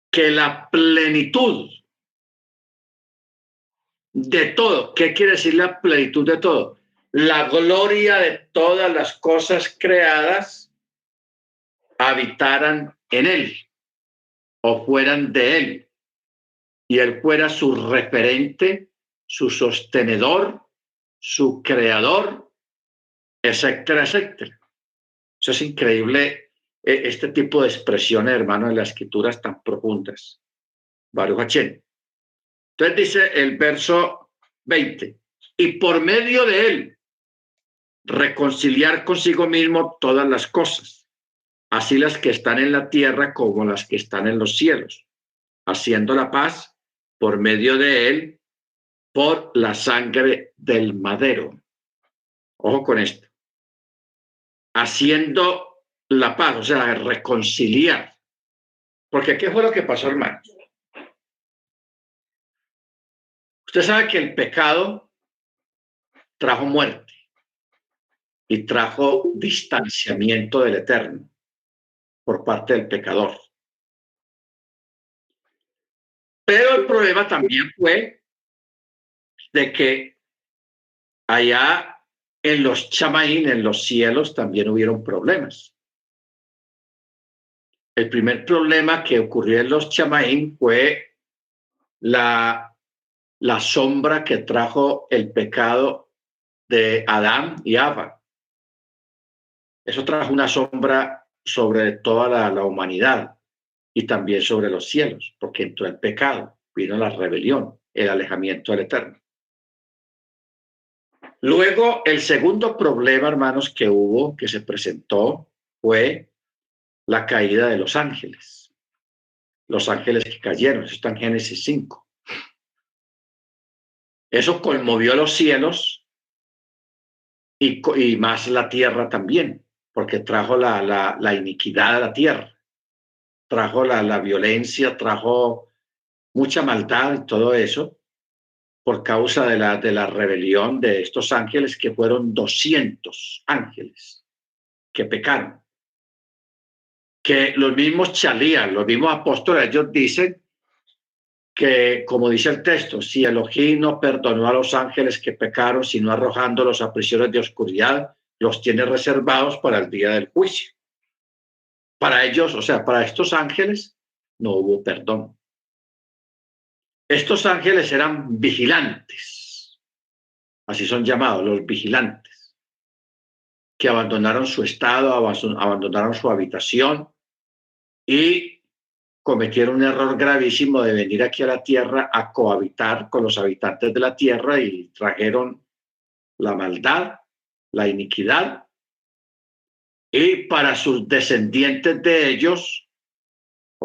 que la plenitud de todo, ¿qué quiere decir la plenitud de todo? La gloria de todas las cosas creadas habitaran en él o fueran de él, y él fuera su referente, su sostenedor, su creador, etcétera, etcétera. Eso es increíble, este tipo de expresiones, hermano, en las escrituras tan profundas. Baruch Hashem. Entonces dice el verso 20, y por medio de él reconciliar consigo mismo todas las cosas, así las que están en la tierra como las que están en los cielos, haciendo la paz por medio de él, por la sangre del madero. Ojo con esto. Haciendo la paz, o sea, reconciliar. Porque ¿qué fue lo que pasó, hermano? Usted sabe que el pecado trajo muerte y trajo distanciamiento del Eterno por parte del pecador. Pero el problema también fue de que allá en los chamaín, en los cielos, también hubieron problemas. El primer problema que ocurrió en los chamaín fue la sombra que trajo el pecado de Adán y Ava. Eso trajo una sombra sobre toda la humanidad y también sobre los cielos, porque entró el pecado, vino la rebelión, el alejamiento del Eterno. Luego, el segundo problema, hermanos, que hubo, que se presentó, fue la caída de los ángeles. Los ángeles que cayeron, eso está en Génesis 5. Eso conmovió los cielos y más la tierra también, porque trajo la iniquidad a la tierra, trajo la violencia, trajo mucha maldad y todo eso por causa de la rebelión de estos ángeles, que fueron 200 ángeles que pecaron. Que los mismos chalías, los mismos apóstoles, ellos dicen que, como dice el texto, si Elohim no perdonó a los ángeles que pecaron, sino arrojándolos a prisiones de oscuridad, los tiene reservados para el día del juicio. Para ellos, o sea, para estos ángeles, no hubo perdón. Estos ángeles eran vigilantes, así son llamados, los vigilantes, que abandonaron su estado, abandonaron su habitación y cometieron un error gravísimo de venir aquí a la tierra a cohabitar con los habitantes de la tierra, y trajeron la maldad, la iniquidad, y para sus descendientes de ellos,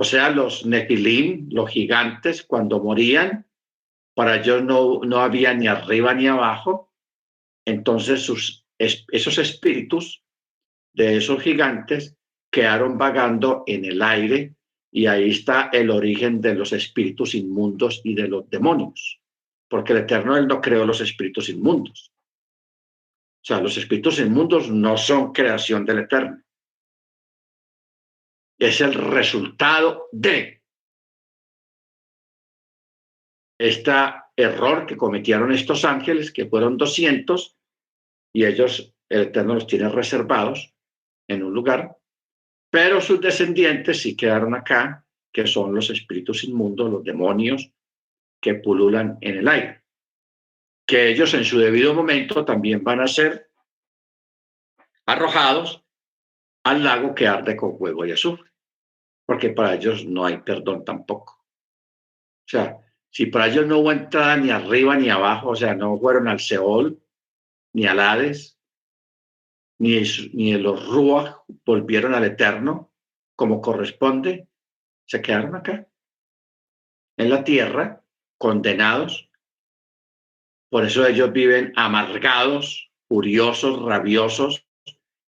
o sea, los nefilim, los gigantes, cuando morían, para ellos no había ni arriba ni abajo. Entonces esos espíritus de esos gigantes quedaron vagando en el aire, y ahí está el origen de los espíritus inmundos y de los demonios, porque el Eterno, él no creó los espíritus inmundos. O sea, los espíritus inmundos no son creación del Eterno. Es el resultado de este error que cometieron estos ángeles, que fueron 200, y ellos, el Eterno los tiene reservados en un lugar, pero sus descendientes sí quedaron acá, que son los espíritus inmundos, los demonios que pululan en el aire, que ellos en su debido momento también van a ser arrojados al lago que arde con fuego y azufre, porque para ellos no hay perdón tampoco. O sea, si para ellos no hubo entrada ni arriba ni abajo, o sea, no fueron al Seol, ni al Hades, ni los Ruach volvieron al Eterno como corresponde, se quedaron acá, en la tierra, condenados. Por eso ellos viven amargados, furiosos, rabiosos,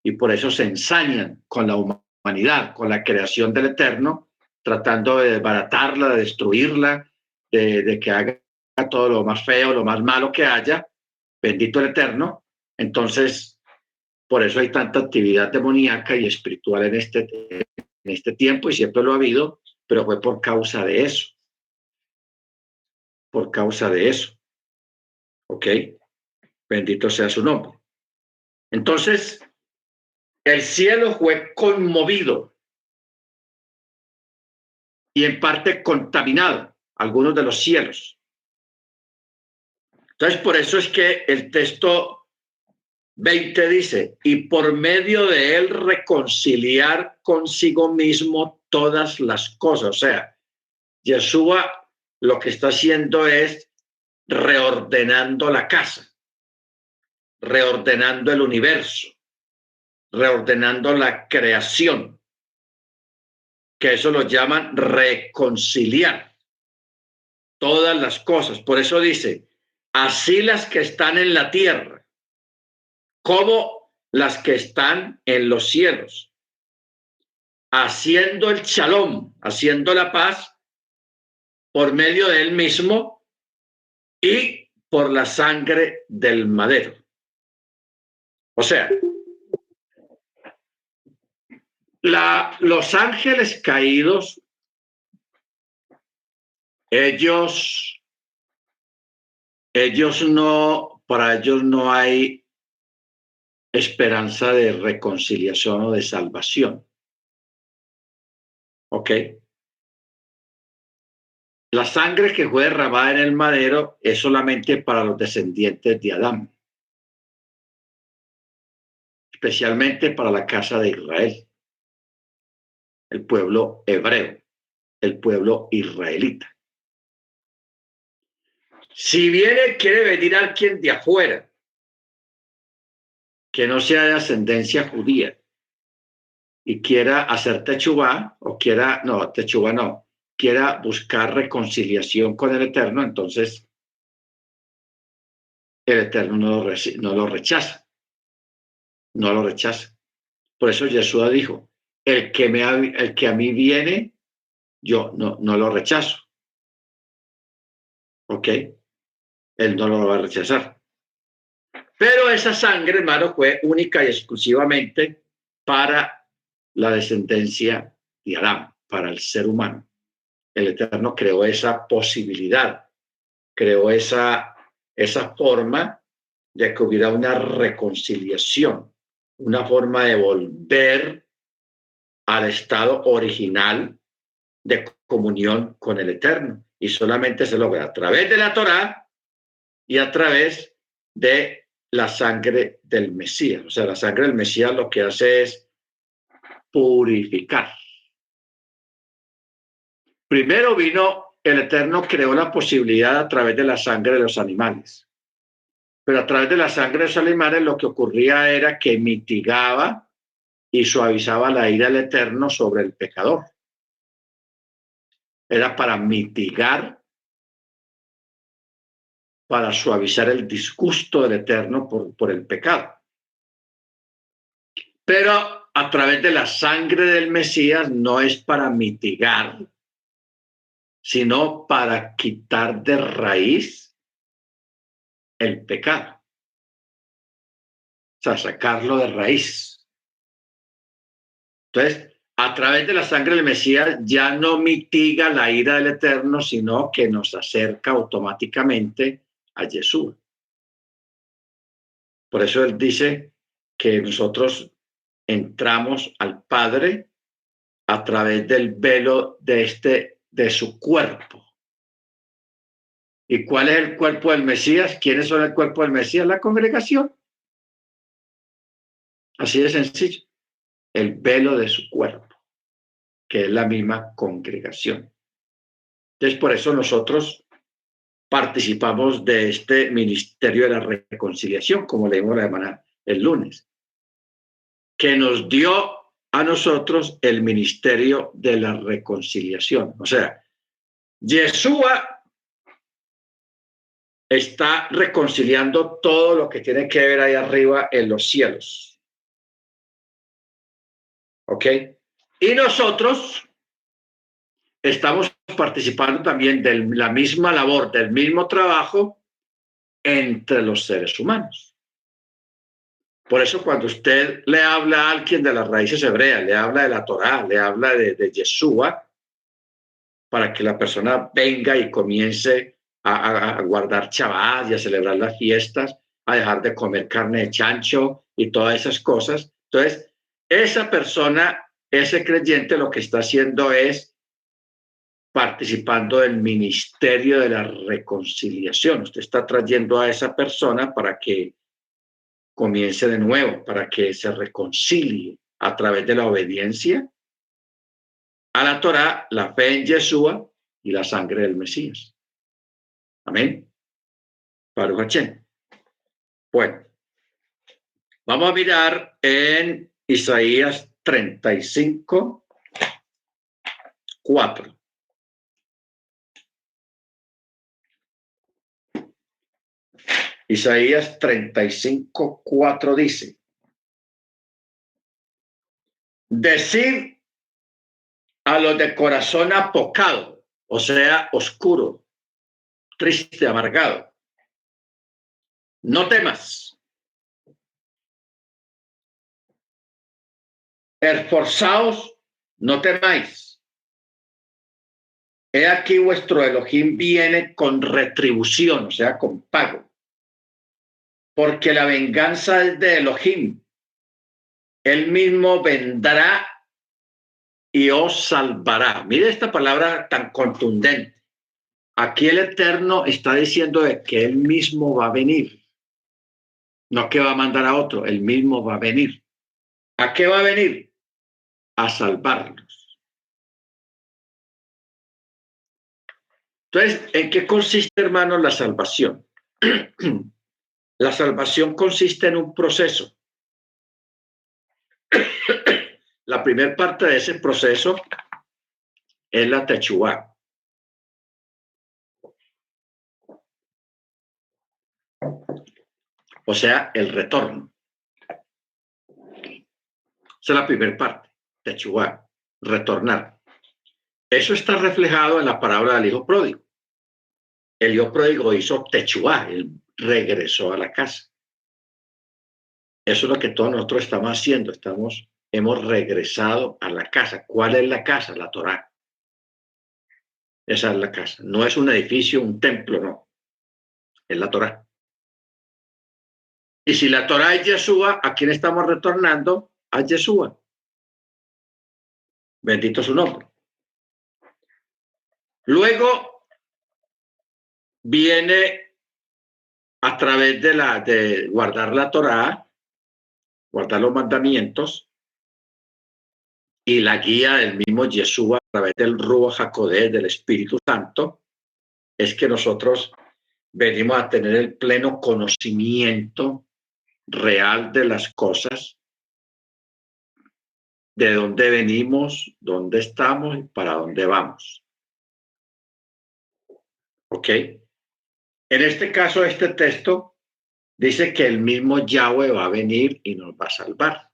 y por eso se ensañan con la humanidad, con la creación del Eterno, tratando de desbaratarla, de destruirla, de que haga todo lo más feo, lo más malo que haya. Bendito el Eterno. Entonces, por eso hay tanta actividad demoníaca y espiritual en este tiempo, y siempre lo ha habido, pero fue por causa de eso. Por causa de eso. ¿Ok? Bendito sea su nombre. Entonces, el cielo fue conmovido y en parte contaminado, algunos de los cielos. Entonces, por eso es que el texto 20 dice, y por medio de él reconciliar consigo mismo todas las cosas. O sea, Yeshua lo que está haciendo es reordenando la casa, reordenando el universo, reordenando la creación, que eso lo llaman reconciliar todas las cosas. Por eso dice, así las que están en la tierra, como las que están en los cielos, haciendo el shalom, haciendo la paz por medio de él mismo y por la sangre del madero. O sea, los ángeles caídos, ellos no, para ellos no hay esperanza de reconciliación o de salvación. ¿Ok? La sangre que fue derramada en el madero es solamente para los descendientes de Adán, especialmente para la casa de Israel, el pueblo hebreo, el pueblo israelita. Si viene, quiere venir alguien de afuera, que no sea de ascendencia judía, y quiera hacer techubá, o quiera, no, techubá no, quiera buscar reconciliación con el Eterno, entonces el Eterno no lo rechaza, no lo rechaza. Por eso Yeshua dijo, el que a mí viene, yo no lo rechazo. ¿Ok? Él no lo va a rechazar. Pero esa sangre, hermano, fue única y exclusivamente para la descendencia de Adán, para el ser humano. El Eterno creó esa posibilidad, creó esa forma de que hubiera una reconciliación, una forma de volver al estado original de comunión con el Eterno. Y solamente se logra a través de la Torá y a través de la sangre del Mesías. O sea, la sangre del Mesías lo que hace es purificar. Primero vino el Eterno, creó la posibilidad a través de la sangre de los animales. Pero a través de la sangre de los animales lo que ocurría era que mitigaba y suavizaba la ira del Eterno sobre el pecador. Era para mitigar, para suavizar el disgusto del Eterno por el pecado. Pero a través de la sangre del Mesías no es para mitigar, sino para quitar de raíz el pecado. O sea, sacarlo de raíz. Entonces, a través de la sangre del Mesías ya no mitiga la ira del Eterno, sino que nos acerca automáticamente a Jesús. Por eso él dice que nosotros entramos al Padre a través del velo de su cuerpo. ¿Y cuál es el cuerpo del Mesías? ¿Quiénes son el cuerpo del Mesías? La congregación. Así de sencillo. El velo de su cuerpo, que es la misma congregación. Entonces, por eso nosotros participamos de este ministerio de la reconciliación, como leímos la semana el lunes, que nos dio a nosotros el ministerio de la reconciliación. O sea, Yeshua está reconciliando todo lo que tiene que ver ahí arriba en los cielos. ¿Ok? Y nosotros estamos participando también de la misma labor, del mismo trabajo entre los seres humanos. Por eso cuando usted le habla a alguien de las raíces hebreas, le habla de la Torá, le habla de Yeshua, para que la persona venga y comience a guardar Shabbat y a celebrar las fiestas, a dejar de comer carne de chancho y todas esas cosas. Entonces, esa persona, ese creyente, lo que está haciendo es participando del ministerio de la reconciliación. Usted está trayendo a esa persona para que comience de nuevo, para que se reconcilie a través de la obediencia a la Torá, la fe en Yeshua y la sangre del Mesías. Amén. Baruch Hashem. Bueno, vamos a mirar en Isaías 35, 4. Isaías 35, 4 dice: decid a los de corazón apocado, o sea, oscuro, triste, amargado, no temas. Esforzaos, no temáis. He aquí vuestro Elohim viene con retribución, o sea, con pago. Porque la venganza es de Elohim. Él mismo vendrá y os salvará. Mire esta palabra tan contundente. Aquí el Eterno está diciendo de que Él mismo va a venir. No que va a mandar a otro, Él mismo va a venir. ¿A qué va a venir? A salvarlos. Entonces, ¿en qué consiste, hermanos, la salvación? La salvación consiste en un proceso. La primera parte de ese proceso es la techubá. O sea, el retorno. Esa es la primera parte, techubá, retornar. Eso está reflejado en la parábola del hijo pródigo. El hijo pródigo hizo techubá, él regresó a la casa. Eso es lo que todos nosotros estamos haciendo, hemos regresado a la casa. ¿Cuál es la casa? La Torá. Esa es la casa. No es un edificio, un templo, no. Es la Torá. Y si la Torá es Yeshua, ¿a quién estamos retornando? A Yeshua. Bendito su nombre. Luego viene a través de guardar la Torá, guardar los mandamientos y la guía del mismo Yeshua a través del Ruach HaKodesh, del Espíritu Santo, es que nosotros venimos a tener el pleno conocimiento real de las cosas, de dónde venimos, dónde estamos y para dónde vamos. ¿Ok? En este caso, este texto dice que el mismo Yahweh va a venir y nos va a salvar.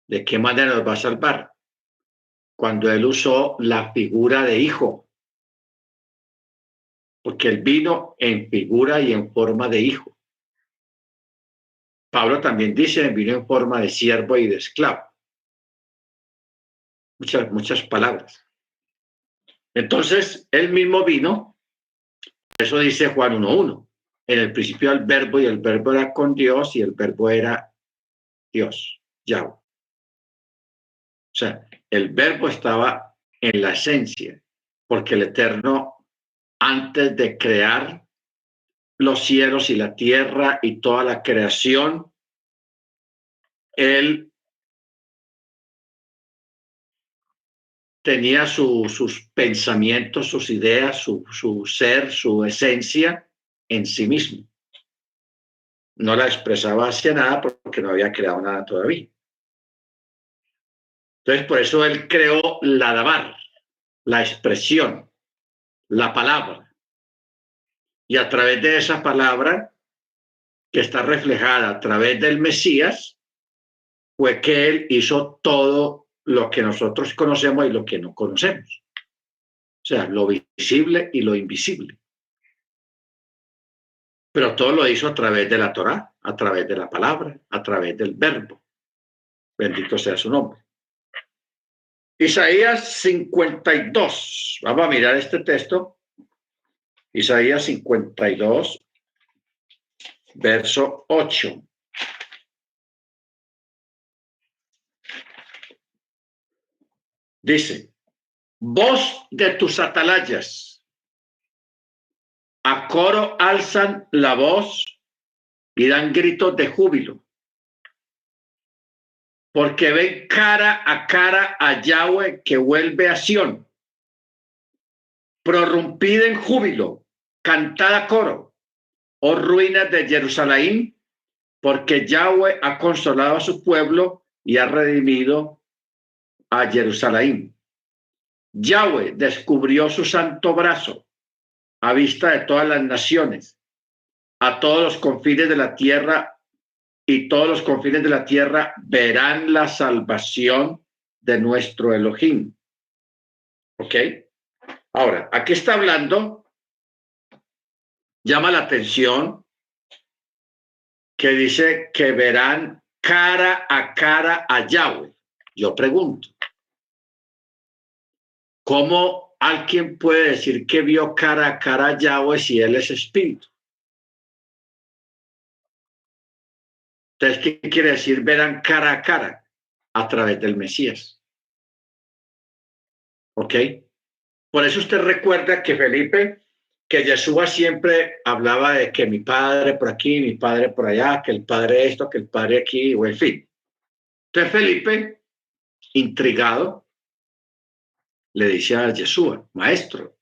¿De qué manera nos va a salvar? Cuando él usó la figura de hijo, porque él vino en figura y en forma de hijo. Pablo también dice, vino en forma de siervo y de esclavo. Muchas palabras. Entonces, él mismo vino, eso dice Juan 1:1. En el principio el verbo y el verbo era con Dios y el verbo era Dios, Yahweh. O sea, el verbo estaba en la esencia, porque el Eterno, antes de crear los cielos y la tierra y toda la creación, él tenía sus pensamientos, sus ideas, su ser, su esencia en sí mismo. No la expresaba hacia nada porque no había creado nada todavía. Entonces, por eso él creó la dabar, la expresión, la palabra. Y a través de esa palabra, que está reflejada a través del Mesías, fue que él hizo todo lo que nosotros conocemos y lo que no conocemos. O sea, lo visible y lo invisible. Pero todo lo hizo a través de la Torá, a través de la palabra, a través del verbo. Bendito sea su nombre. Isaías 52. Vamos a mirar este texto. Isaías 52, verso 8. Dice, voz de tus atalayas, a coro alzan la voz y dan gritos de júbilo, porque ven cara a Yahweh que vuelve a Sión. Prorrumpid en júbilo, cantad a coro, oh ruinas de Jerusalén, porque Yahweh ha consolado a su pueblo y ha redimido a Jerusalén. Yahweh descubrió su santo brazo a vista de todas las naciones, a todos los confines de la tierra, y todos los confines de la tierra verán la salvación de nuestro Elohim. ¿Ok? Ahora, aquí está hablando, llama la atención que dice que verán cara a Yahweh. Yo pregunto, ¿cómo alguien puede decir que vio cara a cara a Yahweh si él es espíritu? Entonces, ¿qué quiere decir verán cara a cara? A través del Mesías. ¿Ok? Por eso usted recuerda que Felipe, que Yeshua siempre hablaba de que mi padre por aquí, mi padre por allá, que el padre esto, que el padre aquí, o en fin. Entonces Felipe, intrigado, le dice a Yeshua, maestro,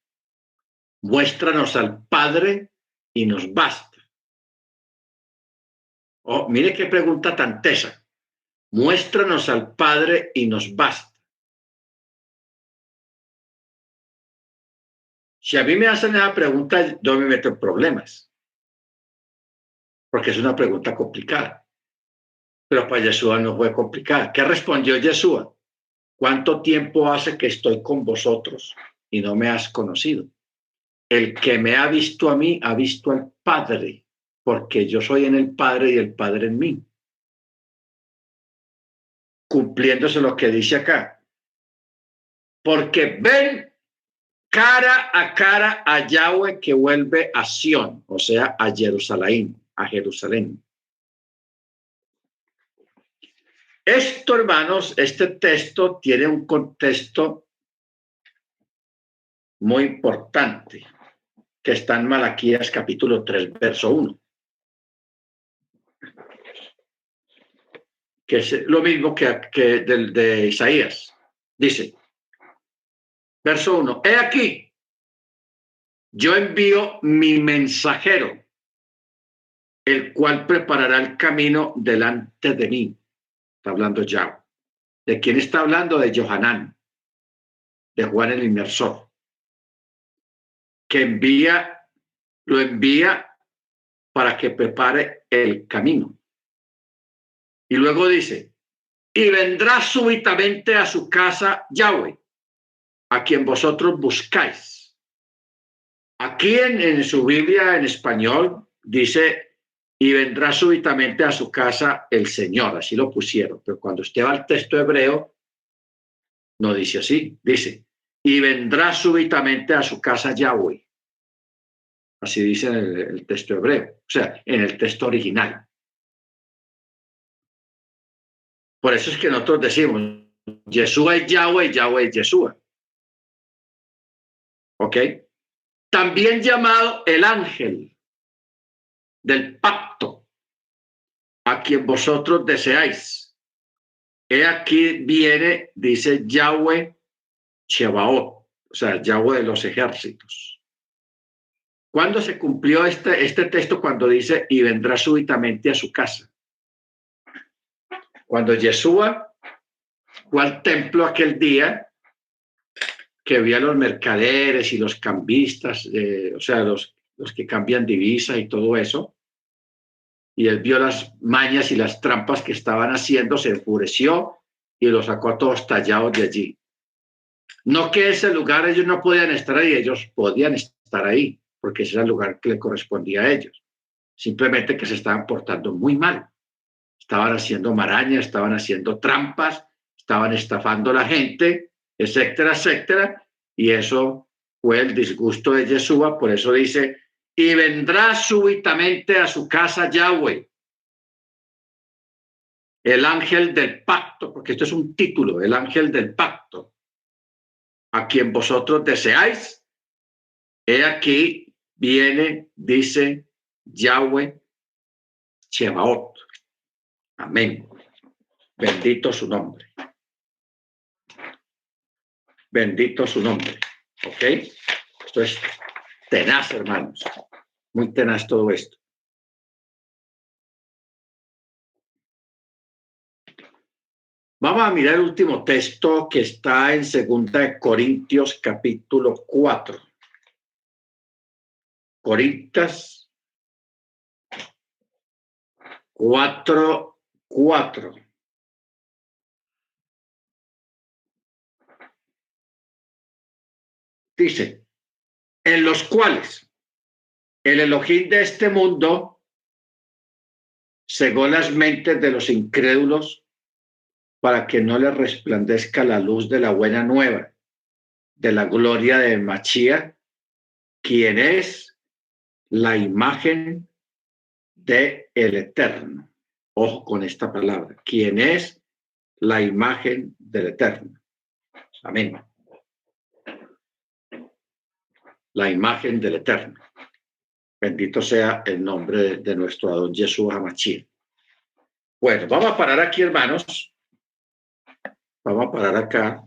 muéstranos al Padre y nos basta. Oh, mire qué pregunta tan tesa. Muéstranos al Padre y nos basta. Si a mí me hacen esa pregunta, yo me meto en problemas, porque es una pregunta complicada. Pero para Yeshua no fue complicada. ¿Qué respondió Yeshua? ¿Cuánto tiempo hace que estoy con vosotros y no me has conocido? El que me ha visto a mí, ha visto al Padre, porque yo soy en el Padre y el Padre en mí. Cumpliéndose lo que dice acá. Porque ven cara a Yahweh que vuelve a Sión, o sea, a Jerusalén, Esto, hermanos, este texto tiene un contexto muy importante que está en Malaquías capítulo 3, verso 1. Que es lo mismo que de Isaías. Dice, verso 1, he aquí, yo envío mi mensajero, el cual preparará el camino delante de mí. Está hablando Yahweh. ¿De quién está hablando? De Johanán, de Juan el Inmersor, que lo envía para que prepare el camino. Y luego dice, y vendrá súbitamente a su casa Yahweh, a quien vosotros buscáis. Aquí en su Biblia en español dice, y vendrá súbitamente a su casa el Señor, así lo pusieron, pero cuando usted va al texto hebreo, no dice así, dice, y vendrá súbitamente a su casa Yahweh. Así dice el texto hebreo, o sea, en el texto original. Por eso es que nosotros decimos, Yeshua es Yahweh, Yahweh es Yeshua. ¿Ok? También llamado el ángel del pacto, a quien vosotros deseáis. He aquí viene, dice Yahweh, Chebaot, o sea, Yahweh de los ejércitos. ¿Cuándo se cumplió este texto? Cuando dice, y vendrá súbitamente a su casa. Cuando Yeshua fue al templo aquel día, que vi a los mercaderes y los cambistas, o sea, los que cambian divisa y todo eso, y él vio las mañas y las trampas que estaban haciendo, se enfureció y los sacó a todos tallados de allí. No que ese lugar ellos no podían estar ahí, ellos podían estar ahí, porque ese era el lugar que le correspondía a ellos. Simplemente que se estaban portando muy mal. Estaban haciendo marañas, estaban haciendo trampas, estaban estafando a la gente, etcétera, etcétera. Y eso fue el disgusto de Yeshua, por eso dice, y vendrá súbitamente a su casa Yahweh, el ángel del pacto, porque esto es un título, el ángel del pacto, a quien vosotros deseáis. He aquí viene, dice Yahweh Chebaot. Amén. Bendito su nombre. Bendito su nombre. ¿Ok? Esto es tenaz, hermanos. Muy tenaz todo esto. Vamos a mirar el último texto que está en 2 Corintios capítulo 4. Corintios 4:4. Dice, en los cuales el Elohim de este mundo cegó las mentes de los incrédulos para que no les resplandezca la luz de la buena nueva, de la gloria de Mashiach, quien es la imagen del Eterno. Ojo con esta palabra, quien es la imagen del Eterno. Amén. La imagen del Eterno. Bendito sea el nombre de nuestro Adón Yeshua HaMashiach. Bueno, vamos a parar aquí, hermanos. Vamos a parar acá.